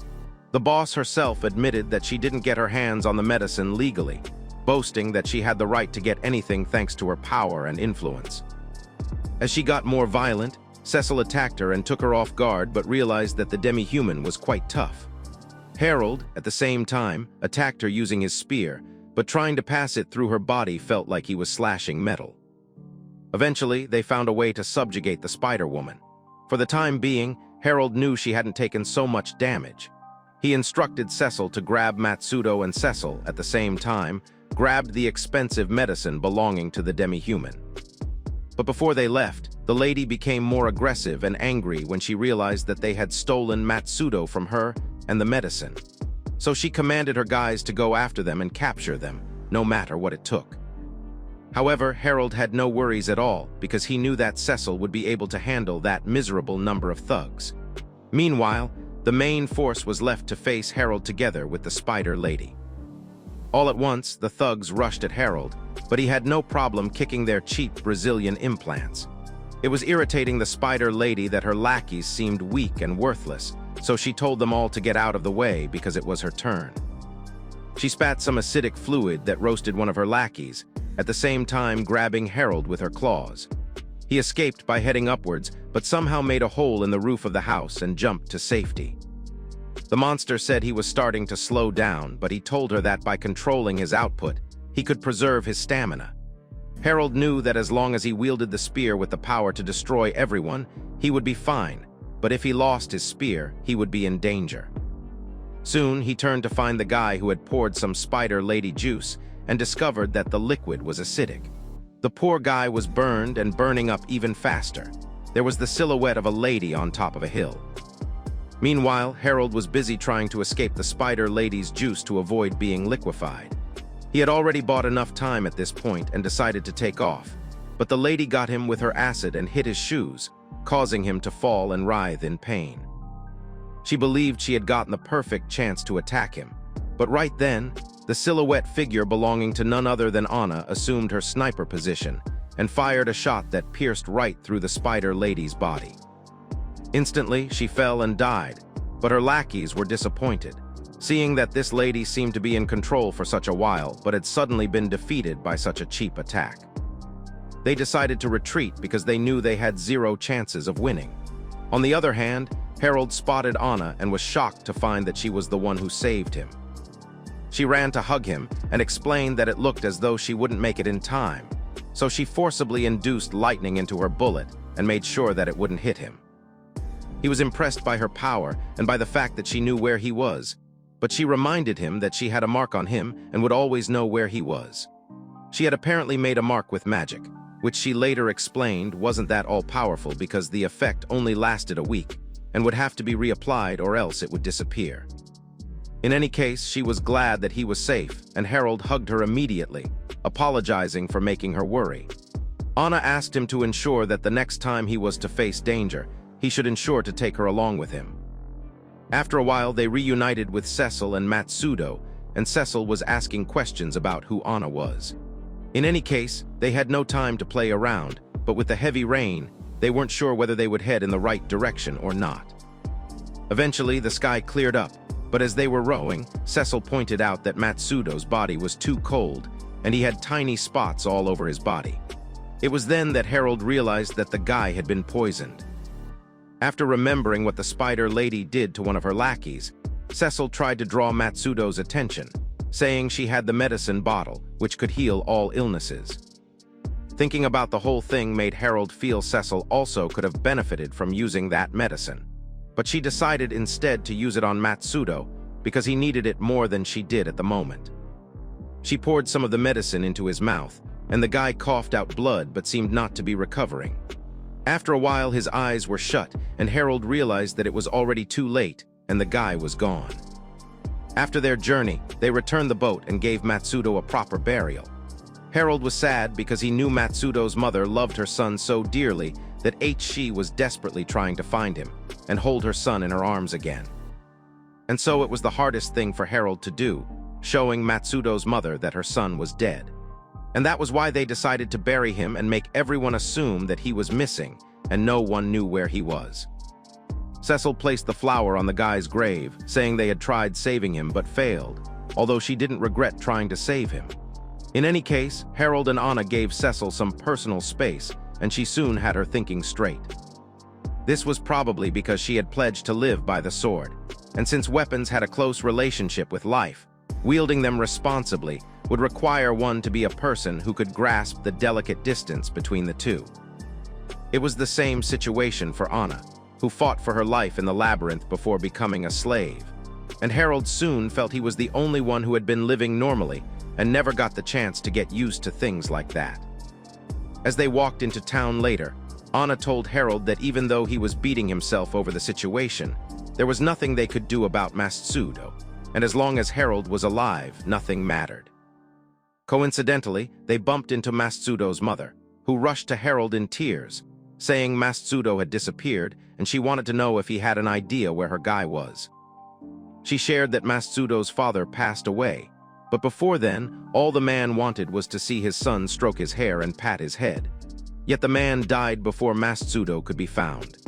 The boss herself admitted that she didn't get her hands on the medicine legally, boasting that she had the right to get anything thanks to her power and influence. As she got more violent, Cecil attacked her and took her off guard but realized that the demi-human was quite tough. Harold, at the same time, attacked her using his spear, but trying to pass it through her body felt like he was slashing metal. Eventually, they found a way to subjugate the Spider-Woman. For the time being, Harold knew she hadn't taken so much damage. He instructed Cecil to grab Matsudo, and Cecil, at the same time, grabbed the expensive medicine belonging to the demi-human. But before they left, the lady became more aggressive and angry when she realized that they had stolen Matsudo from her and the medicine. So she commanded her guys to go after them and capture them, no matter what it took. However, Harold had no worries at all because he knew that Cecil would be able to handle that miserable number of thugs. Meanwhile, the main force was left to face Harold together with the Spider Lady. All at once, the thugs rushed at Harold, but he had no problem kicking their cheap Brazilian implants. It was irritating the Spider Lady that her lackeys seemed weak and worthless, so she told them all to get out of the way because it was her turn. She spat some acidic fluid that roasted one of her lackeys, at the same time grabbing Harold with her claws. He escaped by heading upwards, but somehow made a hole in the roof of the house and jumped to safety. The monster said he was starting to slow down, but he told her that by controlling his output, he could preserve his stamina. Harold knew that as long as he wielded the spear with the power to destroy everyone, he would be fine, but if he lost his spear, he would be in danger. Soon, he turned to find the guy who had poured some Spider Lady juice and discovered that the liquid was acidic. The poor guy was burned and burning up even faster. There was the silhouette of a lady on top of a hill. Meanwhile, Harold was busy trying to escape the Spider Lady's juice to avoid being liquefied. He had already bought enough time at this point and decided to take off, but the lady got him with her acid and hit his shoes, causing him to fall and writhe in pain. She believed she had gotten the perfect chance to attack him, but right then, the silhouette figure belonging to none other than Anna assumed her sniper position and fired a shot that pierced right through the Spider Lady's body. Instantly, she fell and died, but her lackeys were disappointed, seeing that this lady seemed to be in control for such a while but had suddenly been defeated by such a cheap attack. They decided to retreat because they knew they had zero chances of winning. On the other hand, Harold spotted Anna and was shocked to find that she was the one who saved him. She ran to hug him and explained that it looked as though she wouldn't make it in time, so she forcibly induced lightning into her bullet and made sure that it wouldn't hit him. He was impressed by her power and by the fact that she knew where he was, but she reminded him that she had a mark on him and would always know where he was. She had apparently made a mark with magic, which she later explained wasn't that all-powerful because the effect only lasted a week and would have to be reapplied or else it would disappear. In any case, she was glad that he was safe, and Harold hugged her immediately, apologizing for making her worry. Anna asked him to ensure that the next time he was to face danger, he should ensure to take her along with him. After a while, they reunited with Cecil and Matsudo, and Cecil was asking questions about who Anna was. In any case, they had no time to play around, but with the heavy rain, they weren't sure whether they would head in the right direction or not. Eventually, the sky cleared up, but as they were rowing, Cecil pointed out that Matsudo's body was too cold, and he had tiny spots all over his body. It was then that Harold realized that the guy had been poisoned. After remembering what the Spider Lady did to one of her lackeys, Cecil tried to draw Matsudo's attention, saying she had the medicine bottle, which could heal all illnesses. Thinking about the whole thing made Harold feel Cecil also could have benefited from using that medicine. But she decided instead to use it on Matsudo because he needed it more than she did at the moment. She poured some of the medicine into his mouth, and the guy coughed out blood but seemed not to be recovering. After a while, his eyes were shut, and Harold realized that it was already too late, and the guy was gone. After their journey, they returned the boat and gave Matsudo a proper burial. Harold was sad because he knew Matsudo's mother loved her son so dearly that she was desperately trying to find him and hold her son in her arms again. And so it was the hardest thing for Harold to do, showing Matsudo's mother that her son was dead. And that was why they decided to bury him and make everyone assume that he was missing and no one knew where he was. Cecil placed the flower on the guy's grave, saying they had tried saving him but failed, although she didn't regret trying to save him. In any case, Harold and Anna gave Cecil some personal space, and she soon had her thinking straight. This was probably because she had pledged to live by the sword, and since weapons had a close relationship with life, wielding them responsibly would require one to be a person who could grasp the delicate distance between the two. It was the same situation for Anna, who fought for her life in the labyrinth before becoming a slave, and Harold soon felt he was the only one who had been living normally and never got the chance to get used to things like that. As they walked into town later, Anna told Harold that even though he was beating himself over the situation, there was nothing they could do about Matsudo, and as long as Harold was alive, nothing mattered. Coincidentally, they bumped into Matsudo's mother, who rushed to Harold in tears, saying Matsudo had disappeared and she wanted to know if he had an idea where her guy was. She shared that Matsudo's father passed away, but before then, all the man wanted was to see his son stroke his hair and pat his head. Yet the man died before Matsudo could be found.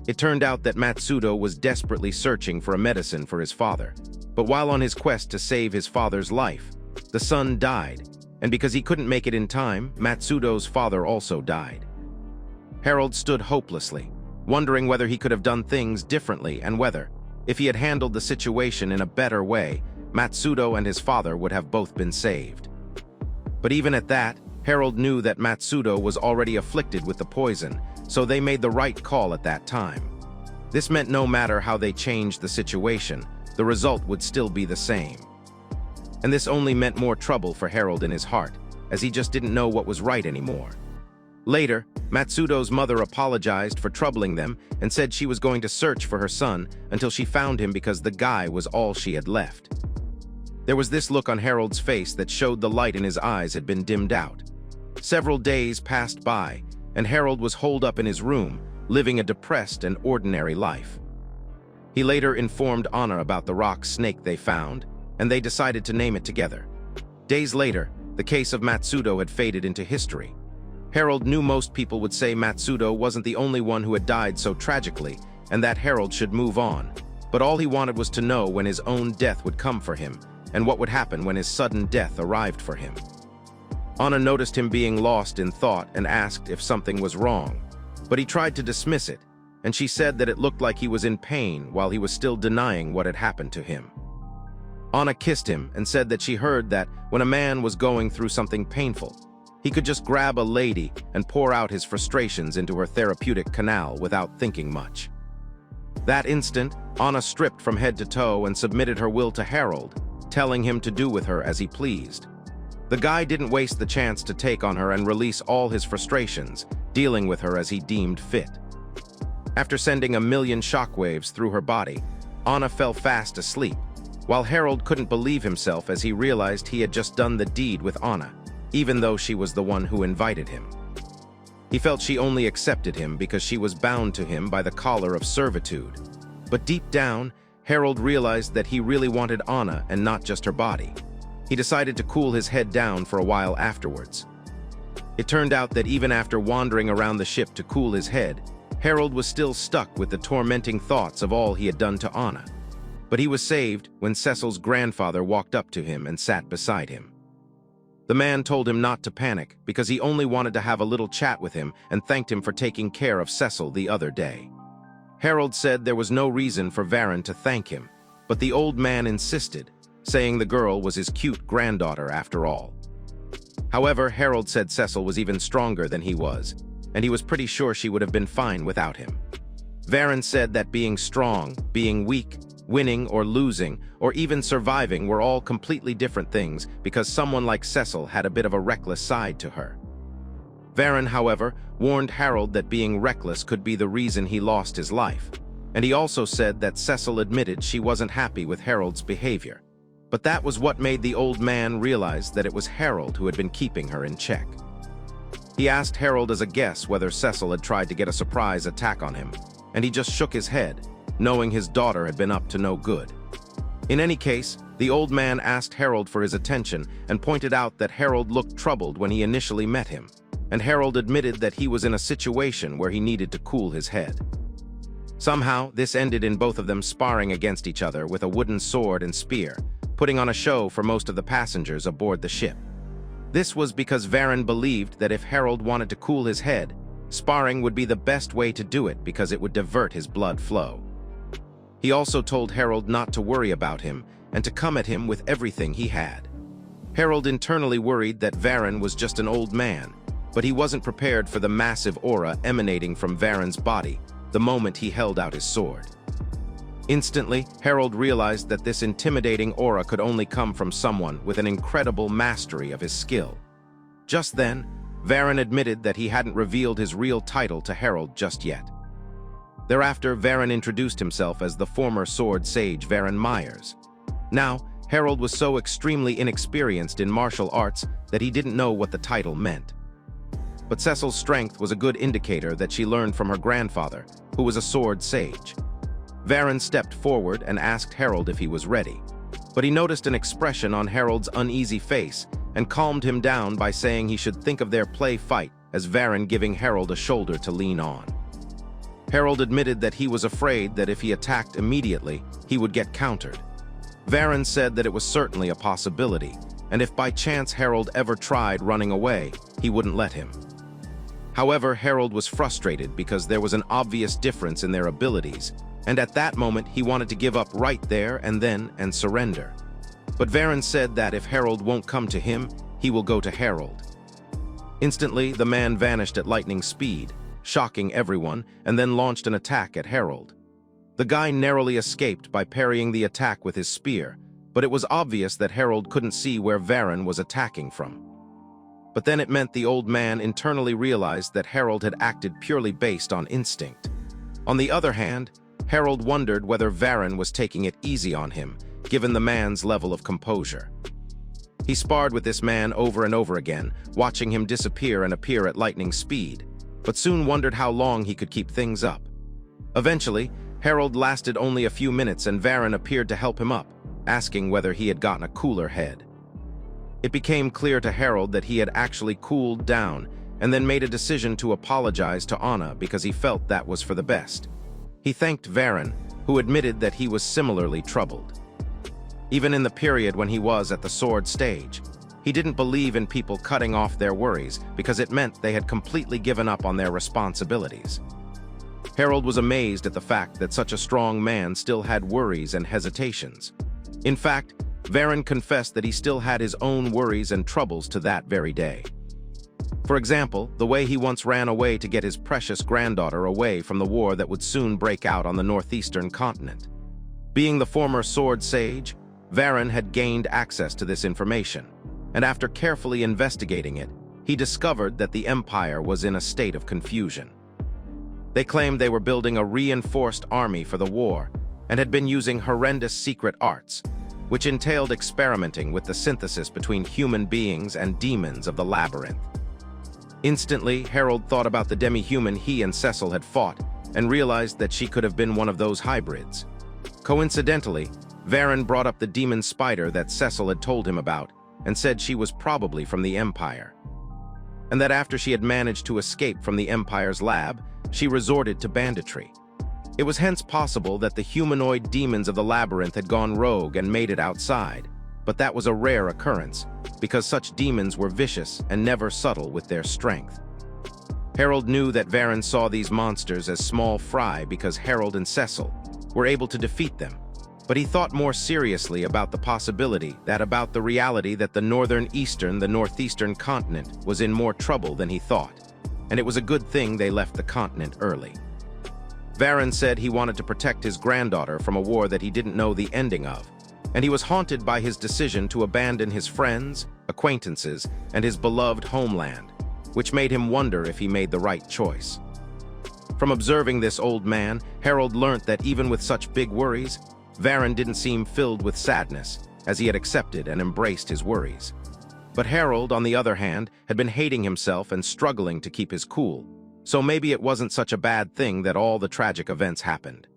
It turned out that Matsudo was desperately searching for a medicine for his father, but while on his quest to save his father's life, the son died, and because he couldn't make it in time, Matsudo's father also died. Harold stood hopelessly, wondering whether he could have done things differently and whether, if he had handled the situation in a better way, Matsudo and his father would have both been saved. But even at that, Harold knew that Matsudo was already afflicted with the poison, so they made the right call at that time. This meant no matter how they changed the situation, the result would still be the same. And this only meant more trouble for Harold in his heart, as he just didn't know what was right anymore. Later, Matsudo's mother apologized for troubling them and said she was going to search for her son until she found him because the guy was all she had left. There was this look on Harold's face that showed the light in his eyes had been dimmed out. Several days passed by, and Harold was holed up in his room, living a depressed and ordinary life. He later informed Anna about the rock snake they found, and they decided to name it together. Days later, the case of Matsudo had faded into history. Harold knew most people would say Matsudo wasn't the only one who had died so tragically, and that Harold should move on, but all he wanted was to know when his own death would come for him, and what would happen when his sudden death arrived for him. Anna noticed him being lost in thought and asked if something was wrong, but he tried to dismiss it, and she said that it looked like he was in pain while he was still denying what had happened to him. Anna kissed him and said that she heard that when a man was going through something painful, he could just grab a lady and pour out his frustrations into her therapeutic canal without thinking much. That instant, Anna stripped from head to toe and submitted her will to Harold, telling him to do with her as he pleased. The guy didn't waste the chance to take on her and release all his frustrations, dealing with her as he deemed fit. After sending 1,000,000 shockwaves through her body, Anna fell fast asleep, while Harold couldn't believe himself as he realized he had just done the deed with Anna, even though she was the one who invited him. He felt she only accepted him because she was bound to him by the collar of servitude. But deep down, Harold realized that he really wanted Anna and not just her body. He decided to cool his head down for a while afterwards. It turned out that even after wandering around the ship to cool his head, Harold was still stuck with the tormenting thoughts of all he had done to Anna. But he was saved when Cecil's grandfather walked up to him and sat beside him. The man told him not to panic because he only wanted to have a little chat with him and thanked him for taking care of Cecil the other day. Harold said there was no reason for Varen to thank him, but the old man insisted, saying the girl was his cute granddaughter after all. However, Harold said Cecil was even stronger than he was, and he was pretty sure she would have been fine without him. Varen said that being strong, being weak, Winning or losing, or even surviving were all completely different things because someone like Cecil had a bit of a reckless side to her. Varen, however, warned Harold that being reckless could be the reason he lost his life, and he also said that Cecil admitted she wasn't happy with Harold's behavior. But that was what made the old man realize that it was Harold who had been keeping her in check. He asked Harold as a guess whether Cecil had tried to get a surprise attack on him, and he just shook his head, knowing his daughter had been up to no good. In any case, the old man asked Harold for his attention and pointed out that Harold looked troubled when he initially met him, and Harold admitted that he was in a situation where he needed to cool his head. Somehow, this ended in both of them sparring against each other with a wooden sword and spear, putting on a show for most of the passengers aboard the ship. This was because Varen believed that if Harold wanted to cool his head, sparring would be the best way to do it because it would divert his blood flow. He also told Harold not to worry about him and to come at him with everything he had. Harold internally worried that Varen was just an old man, but he wasn't prepared for the massive aura emanating from Varen's body the moment he held out his sword. Instantly, Harold realized that this intimidating aura could only come from someone with an incredible mastery of his skill. Just then, Varen admitted that he hadn't revealed his real title to Harold just yet. Thereafter, Varen introduced himself as the former sword sage Varen Myers. Now, Harold was so extremely inexperienced in martial arts that he didn't know what the title meant. But Cecil's strength was a good indicator that she learned from her grandfather, who was a sword sage. Varen stepped forward and asked Harold if he was ready, but he noticed an expression on Harold's uneasy face and calmed him down by saying he should think of their play fight as Varen giving Harold a shoulder to lean on. Harold admitted that he was afraid that if he attacked immediately, he would get countered. Varen said that it was certainly a possibility, and if by chance Harold ever tried running away, he wouldn't let him. However, Harold was frustrated because there was an obvious difference in their abilities, and at that moment he wanted to give up right there and then and surrender. But Varen said that if Harold won't come to him, he will go to Harold. Instantly, the man vanished at lightning speed, shocking everyone, and then launched an attack at Harold. The guy narrowly escaped by parrying the attack with his spear, but it was obvious that Harold couldn't see where Varen was attacking from. But then it meant the old man internally realized that Harold had acted purely based on instinct. On the other hand, Harold wondered whether Varen was taking it easy on him, given the man's level of composure. He sparred with this man over and over again, watching him disappear and appear at lightning speed, but soon wondered how long he could keep things up. Eventually, Harold lasted only a few minutes and Varen appeared to help him up, asking whether he had gotten a cooler head. It became clear to Harold that he had actually cooled down and then made a decision to apologize to Anna because he felt that was for the best. He thanked Varen, who admitted that he was similarly troubled. Even in the period when he was at the sword stage, he didn't believe in people cutting off their worries because it meant they had completely given up on their responsibilities. Harold was amazed at the fact that such a strong man still had worries and hesitations. In fact, Varen confessed that he still had his own worries and troubles to that very day. For example, the way he once ran away to get his precious granddaughter away from the war that would soon break out on the northeastern continent. Being the former sword sage, Varen had gained access to this information, and after carefully investigating it, he discovered that the Empire was in a state of confusion. They claimed they were building a reinforced army for the war and had been using horrendous secret arts, which entailed experimenting with the synthesis between human beings and demons of the labyrinth. Instantly, Harold thought about the demi-human he and Cecil had fought and realized that she could have been one of those hybrids. Coincidentally, Varen brought up the demon spider that Cecil had told him about and said she was probably from the Empire, and that after she had managed to escape from the Empire's lab, she resorted to banditry. It was hence possible that the humanoid demons of the labyrinth had gone rogue and made it outside, but that was a rare occurrence, because such demons were vicious and never subtle with their strength. Harold knew that Varen saw these monsters as small fry because Harold and Cecil were able to defeat them, but he thought more seriously about the reality that the northeastern continent was in more trouble than he thought, and it was a good thing they left the continent early. Varan said he wanted to protect his granddaughter from a war that he didn't know the ending of, and he was haunted by his decision to abandon his friends, acquaintances, and his beloved homeland, which made him wonder if he made the right choice. From observing this old man, Harold learnt that even with such big worries, Varan didn't seem filled with sadness, as he had accepted and embraced his worries. But Harold, on the other hand, had been hating himself and struggling to keep his cool, so maybe it wasn't such a bad thing that all the tragic events happened.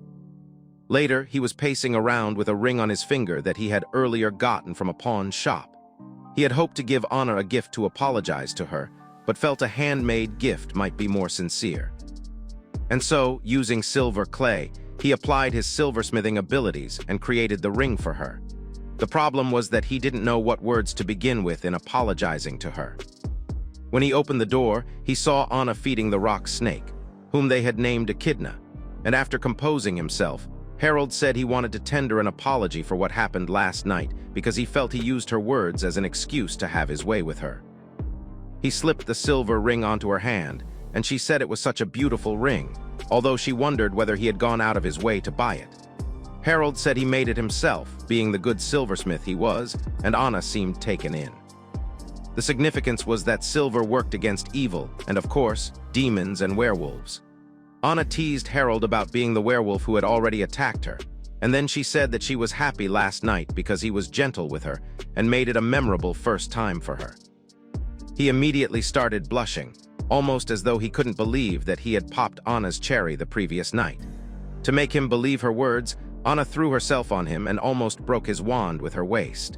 Later, he was pacing around with a ring on his finger that he had earlier gotten from a pawn shop. He had hoped to give Anna a gift to apologize to her, but felt a handmade gift might be more sincere. And so, using silver clay, he applied his silversmithing abilities and created the ring for her. The problem was that he didn't know what words to begin with in apologizing to her. When he opened the door, he saw Anna feeding the rock snake, whom they had named Echidna, and after composing himself, Harold said he wanted to tender an apology for what happened last night because he felt he used her words as an excuse to have his way with her. He slipped the silver ring onto her hand, and she said it was such a beautiful ring, although she wondered whether he had gone out of his way to buy it. Harold said he made it himself, being the good silversmith he was, and Anna seemed taken in. The significance was that silver worked against evil, and of course, demons and werewolves. Anna teased Harold about being the werewolf who had already attacked her, and then she said that she was happy last night because he was gentle with her and made it a memorable first time for her. He immediately started blushing, almost as though he couldn't believe that he had popped Anna's cherry the previous night. To make him believe her words, Anna threw herself on him and almost broke his wand with her waist.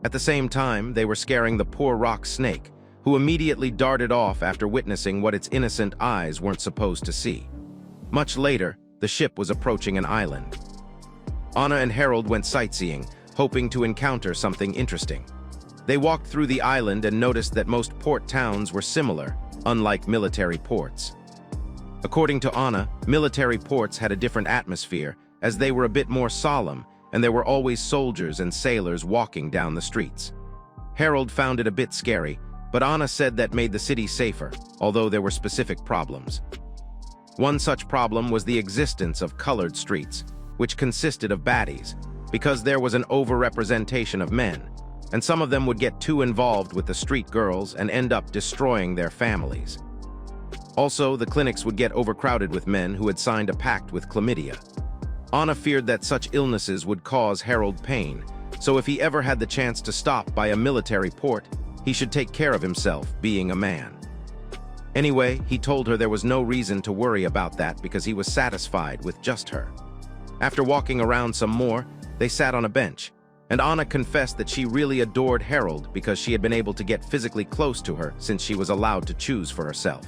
At the same time, they were scaring the poor rock snake, who immediately darted off after witnessing what its innocent eyes weren't supposed to see. Much later, the ship was approaching an island. Anna and Harold went sightseeing, hoping to encounter something interesting. They walked through the island and noticed that most port towns were similar, unlike military ports. According to Anna, military ports had a different atmosphere, as they were a bit more solemn, and there were always soldiers and sailors walking down the streets. Harold found it a bit scary, but Anna said that made the city safer, although there were specific problems. One such problem was the existence of colored streets, which consisted of baddies, because there was an overrepresentation of men, and some of them would get too involved with the street girls and end up destroying their families. Also, the clinics would get overcrowded with men who had signed a pact with chlamydia. Anna feared that such illnesses would cause Harold pain, so if he ever had the chance to stop by a military port, he should take care of himself, being a man. Anyway, he told her there was no reason to worry about that because he was satisfied with just her. After walking around some more, they sat on a bench, and Anna confessed that she really adored Harold because she had been able to get physically close to her since she was allowed to choose for herself.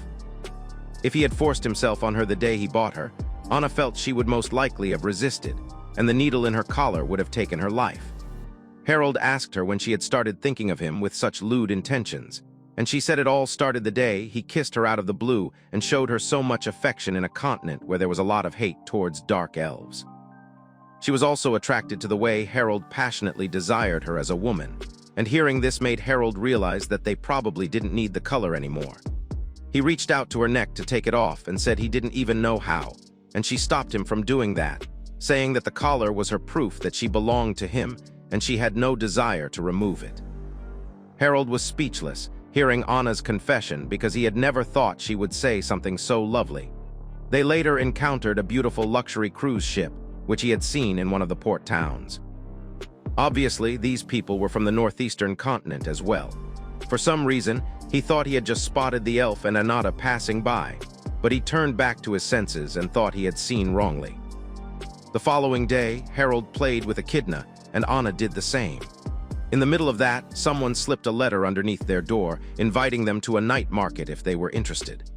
If he had forced himself on her the day he bought her, Anna felt she would most likely have resisted, and the needle in her collar would have taken her life. Harold asked her when she had started thinking of him with such lewd intentions, and she said it all started the day he kissed her out of the blue and showed her so much affection in a continent where there was a lot of hate towards dark elves. She was also attracted to the way Harold passionately desired her as a woman, and hearing this made Harold realize that they probably didn't need the color anymore. He reached out to her neck to take it off and said he didn't even know how, and she stopped him from doing that, saying that the collar was her proof that she belonged to him and she had no desire to remove it. Harold was speechless, hearing Anna's confession because he had never thought she would say something so lovely. They later encountered a beautiful luxury cruise ship, which he had seen in one of the port towns. Obviously, these people were from the northeastern continent as well. For some reason, he thought he had just spotted the elf and Anata passing by, but he turned back to his senses and thought he had seen wrongly. The following day, Harold played with Echidna, and Anna did the same. In the middle of that, someone slipped a letter underneath their door, inviting them to a night market if they were interested.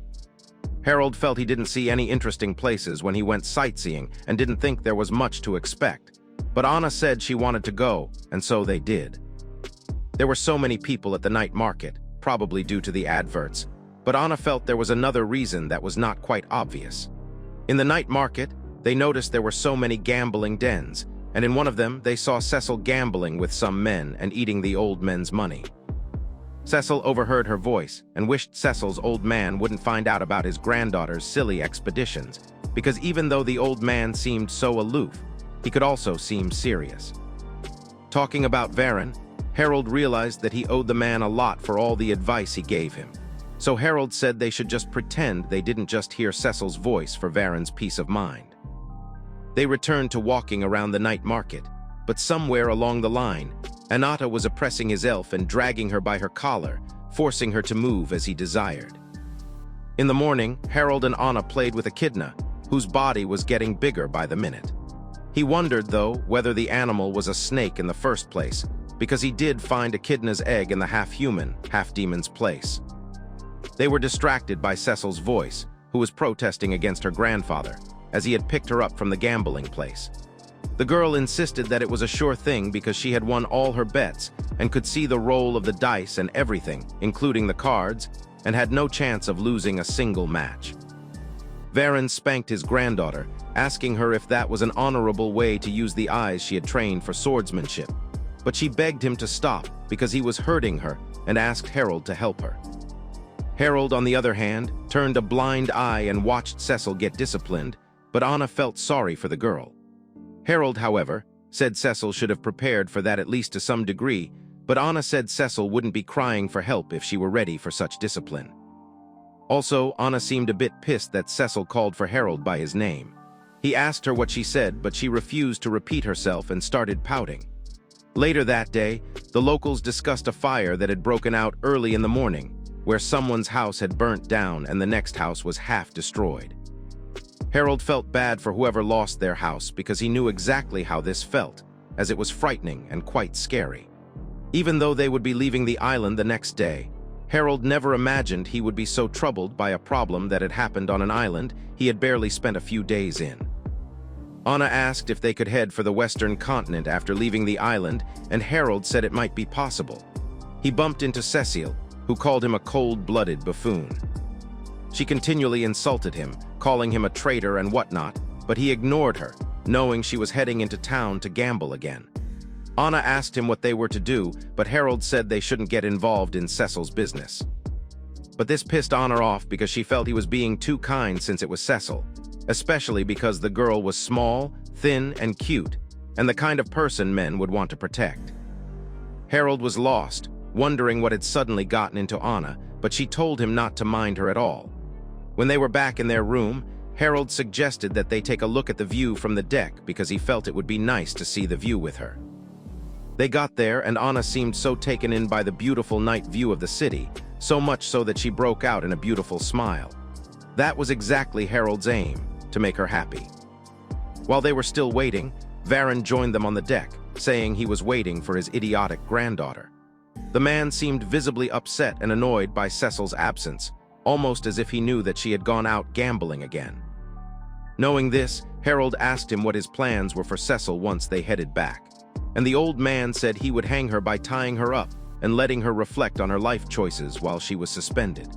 Harold felt he didn't see any interesting places when he went sightseeing and didn't think there was much to expect, but Anna said she wanted to go, and so they did. There were so many people at the night market, probably due to the adverts, but Anna felt there was another reason that was not quite obvious. In the night market, they noticed there were so many gambling dens, and in one of them they saw Cecil gambling with some men and eating the old men's money. Cecil overheard her voice and wished Cecil's old man wouldn't find out about his granddaughter's silly expeditions, because even though the old man seemed so aloof, he could also seem serious. Talking about Varen, Harold realized that he owed the man a lot for all the advice he gave him. So Harold said they should just pretend they didn't just hear Cecil's voice for Varen's peace of mind. They returned to walking around the night market, but somewhere along the line, Anata was oppressing his elf and dragging her by her collar, forcing her to move as he desired. In the morning, Harold and Anna played with Echidna, whose body was getting bigger by the minute. He wondered, though, whether the animal was a snake in the first place, because he did find Echidna's egg in the half-human, half-demon's place. They were distracted by Cecil's voice, who was protesting against her grandfather, as he had picked her up from the gambling place. The girl insisted that it was a sure thing because she had won all her bets and could see the roll of the dice and everything, including the cards, and had no chance of losing a single match. Varen spanked his granddaughter, asking her if that was an honorable way to use the eyes she had trained for swordsmanship, but she begged him to stop because he was hurting her and asked Harold to help her. Harold, on the other hand, turned a blind eye and watched Cecil get disciplined, but Anna felt sorry for the girl. Harold, however, said Cecil should have prepared for that at least to some degree, but Anna said Cecil wouldn't be crying for help if she were ready for such discipline. Also, Anna seemed a bit pissed that Cecil called for Harold by his name. He asked her what she said, but she refused to repeat herself and started pouting. Later that day, the locals discussed a fire that had broken out early in the morning, where someone's house had burnt down and the next house was half destroyed. Harold felt bad for whoever lost their house because he knew exactly how this felt, as it was frightening and quite scary. Even though they would be leaving the island the next day, Harold never imagined he would be so troubled by a problem that had happened on an island he had barely spent a few days in. Anna asked if they could head for the western continent after leaving the island, and Harold said it might be possible. He bumped into Cecile, who called him a cold-blooded buffoon. She continually insulted him, calling him a traitor and whatnot, but he ignored her, knowing she was heading into town to gamble again. Anna asked him what they were to do, but Harold said they shouldn't get involved in Cecil's business. But this pissed Anna off because she felt he was being too kind since it was Cecil, especially because the girl was small, thin, and cute, and the kind of person men would want to protect. Harold was lost, wondering what had suddenly gotten into Anna, but she told him not to mind her at all. When they were back in their room, Harold suggested that they take a look at the view from the deck because he felt it would be nice to see the view with her. They got there, and Anna seemed so taken in by the beautiful night view of the city, so much so that she broke out in a beautiful smile. That was exactly Harold's aim, to make her happy. While they were still waiting, Varen joined them on the deck, saying he was waiting for his idiotic granddaughter. The man seemed visibly upset and annoyed by Cecil's absence, almost as if he knew that she had gone out gambling again. Knowing this, Harold asked him what his plans were for Cecil once they headed back, and the old man said he would hang her by tying her up and letting her reflect on her life choices while she was suspended.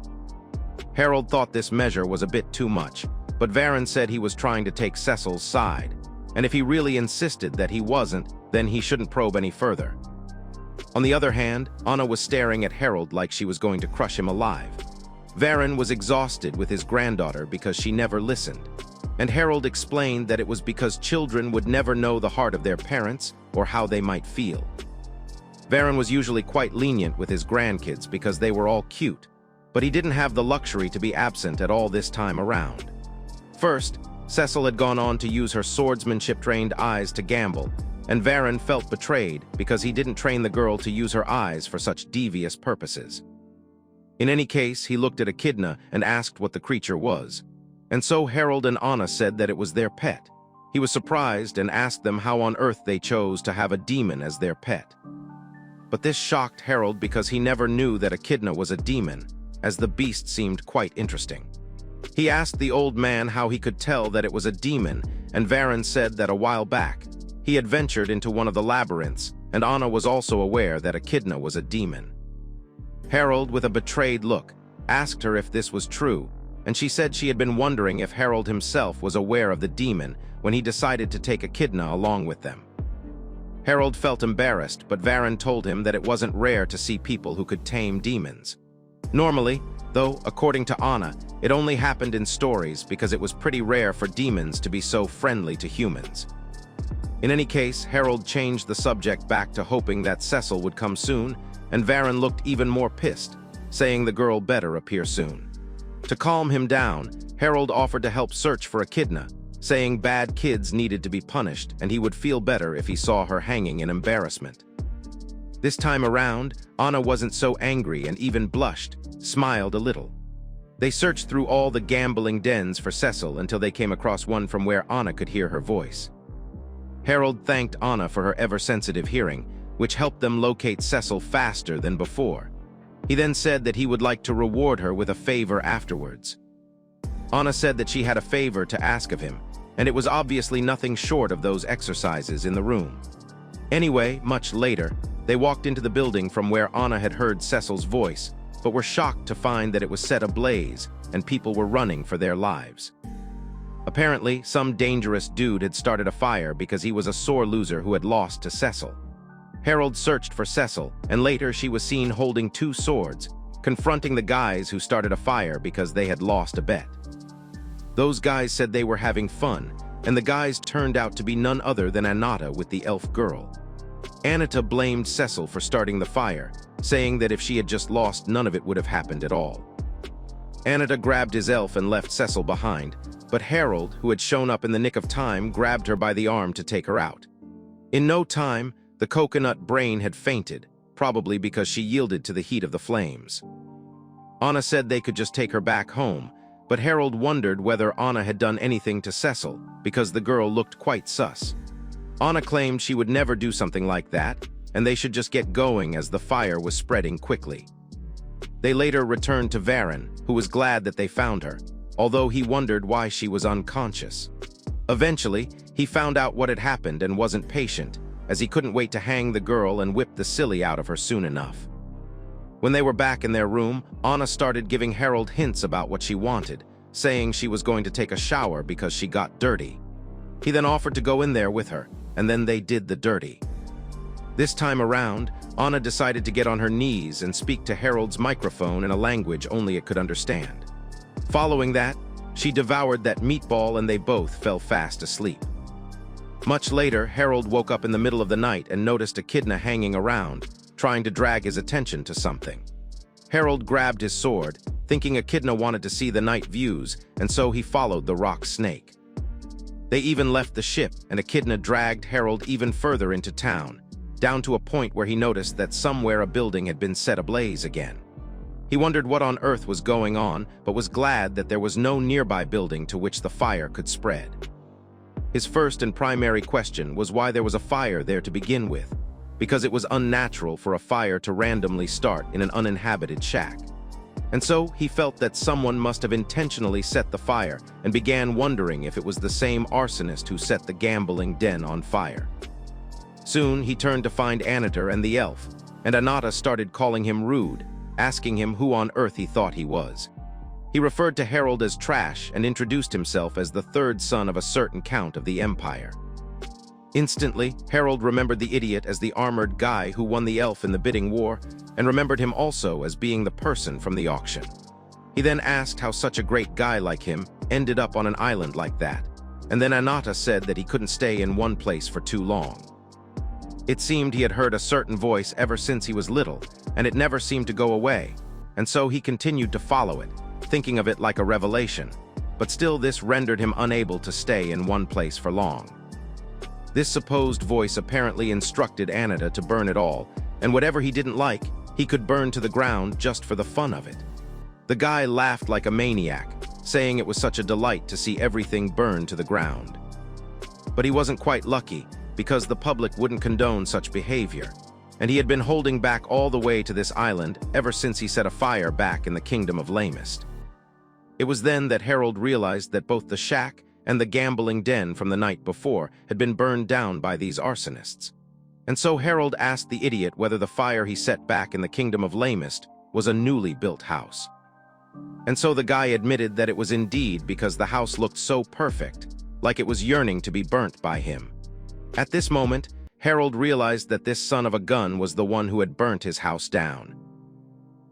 Harold thought this measure was a bit too much, but Varen said he was trying to take Cecil's side, and if he really insisted that he wasn't, then he shouldn't probe any further. On the other hand, Anna was staring at Harold like she was going to crush him alive. Varen was exhausted with his granddaughter because she never listened, and Harold explained that it was because children would never know the heart of their parents or how they might feel. Varen was usually quite lenient with his grandkids because they were all cute, but he didn't have the luxury to be absent at all this time around. First, Cecil had gone on to use her swordsmanship-trained eyes to gamble, and Varen felt betrayed because he didn't train the girl to use her eyes for such devious purposes. In any case, he looked at Echidna and asked what the creature was, and so Harold and Anna said that it was their pet. He was surprised and asked them how on earth they chose to have a demon as their pet. But this shocked Harold because he never knew that Echidna was a demon, as the beast seemed quite interesting. He asked the old man how he could tell that it was a demon, and Varen said that a while back, he had ventured into one of the labyrinths, and Anna was also aware that Echidna was a demon. Harold, with a betrayed look, asked her if this was true, and she said she had been wondering if Harold himself was aware of the demon when he decided to take Echidna along with them. Harold felt embarrassed, but Varen told him that it wasn't rare to see people who could tame demons. Normally, Though, according to Anna, it only happened in stories because it was pretty rare for demons to be so friendly to humans. In any case, Harold changed the subject back to hoping that Cecil would come soon, and Varen looked even more pissed, saying the girl better appear soon. To calm him down, Harold offered to help search for Echidna, saying bad kids needed to be punished and he would feel better if he saw her hanging in embarrassment. This time around, Anna wasn't so angry and even blushed, smiled a little. They searched through all the gambling dens for Cecil until they came across one from where Anna could hear her voice. Harold thanked Anna for her ever-sensitive hearing, which helped them locate Cecil faster than before. He then said that he would like to reward her with a favor afterwards. Anna said that she had a favor to ask of him, and it was obviously nothing short of those exercises in the room. Anyway, much later, they walked into the building from where Anna had heard Cecil's voice, but were shocked to find that it was set ablaze and people were running for their lives. Apparently, some dangerous dude had started a fire because he was a sore loser who had lost to Cecil. Harold searched for Cecil, and later she was seen holding 2 swords, confronting the guys who started a fire because they had lost a bet. Those guys said they were having fun, and the guys turned out to be none other than Anata with the elf girl. Anata blamed Cecil for starting the fire, saying that if she had just lost, none of it would have happened at all. Anata grabbed his elf and left Cecil behind, but Harold, who had shown up in the nick of time, grabbed her by the arm to take her out. In no time, the coconut brain had fainted, probably because she yielded to the heat of the flames. Anna said they could just take her back home, but Harold wondered whether Anna had done anything to Cecil, because the girl looked quite sus. Anna claimed she would never do something like that, and they should just get going as the fire was spreading quickly. They later returned to Varen, who was glad that they found her, although he wondered why she was unconscious. Eventually, he found out what had happened and wasn't patient, as he couldn't wait to hang the girl and whip the silly out of her soon enough. When they were back in their room, Anna started giving Harold hints about what she wanted, saying she was going to take a shower because she got dirty. He then offered to go in there with her, and then they did the dirty. This time around, Anna decided to get on her knees and speak to Harold's microphone in a language only it could understand. Following that, she devoured that meatball and they both fell fast asleep. Much later, Harold woke up in the middle of the night and noticed Echidna hanging around, trying to drag his attention to something. Harold grabbed his sword, thinking Echidna wanted to see the night views, and so he followed the rock snake. They even left the ship, and Echidna dragged Harold even further into town, down to a point where he noticed that somewhere a building had been set ablaze again. He wondered what on earth was going on, but was glad that there was no nearby building to which the fire could spread. His first and primary question was why there was a fire there to begin with, because it was unnatural for a fire to randomly start in an uninhabited shack. And so he felt that someone must have intentionally set the fire and began wondering if it was the same arsonist who set the gambling den on fire. Soon he turned to find Anata and the elf, and Anata started calling him rude, asking him who on earth he thought he was. He referred to Harold as trash and introduced himself as the 3rd son of a certain count of the Empire. Instantly, Harold remembered the idiot as the armored guy who won the elf in the bidding war, and remembered him also as being the person from the auction. He then asked how such a great guy like him ended up on an island like that, and then Anata said that he couldn't stay in one place for too long. It seemed he had heard a certain voice ever since he was little, and it never seemed to go away, and so he continued to follow it, thinking of it like a revelation, but still this rendered him unable to stay in one place for long. This supposed voice apparently instructed Anata to burn it all, and whatever he didn't like, he could burn to the ground just for the fun of it. The guy laughed like a maniac, saying it was such a delight to see everything burn to the ground. But he wasn't quite lucky, because the public wouldn't condone such behavior, and he had been holding back all the way to this island ever since he set a fire back in the kingdom of Lamest. It was then that Harold realized that both the shack and the gambling den from the night before had been burned down by these arsonists. And so Harold asked the idiot whether the fire he set back in the kingdom of Lamest was a newly built house. And so the guy admitted that it was indeed because the house looked so perfect, like it was yearning to be burnt by him. At this moment, Harold realized that this son of a gun was the one who had burnt his house down.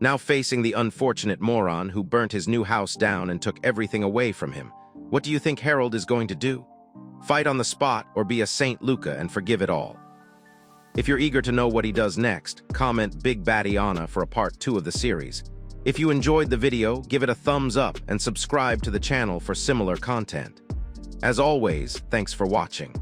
Now facing the unfortunate moron who burnt his new house down and took everything away from him, what do you think Harold is going to do? Fight on the spot or be a Saint Luca and forgive it all? If you're eager to know what he does next, comment Big Batty Anna for a part 2 of the series. If you enjoyed the video, give it a thumbs up and subscribe to the channel for similar content. As always, thanks for watching.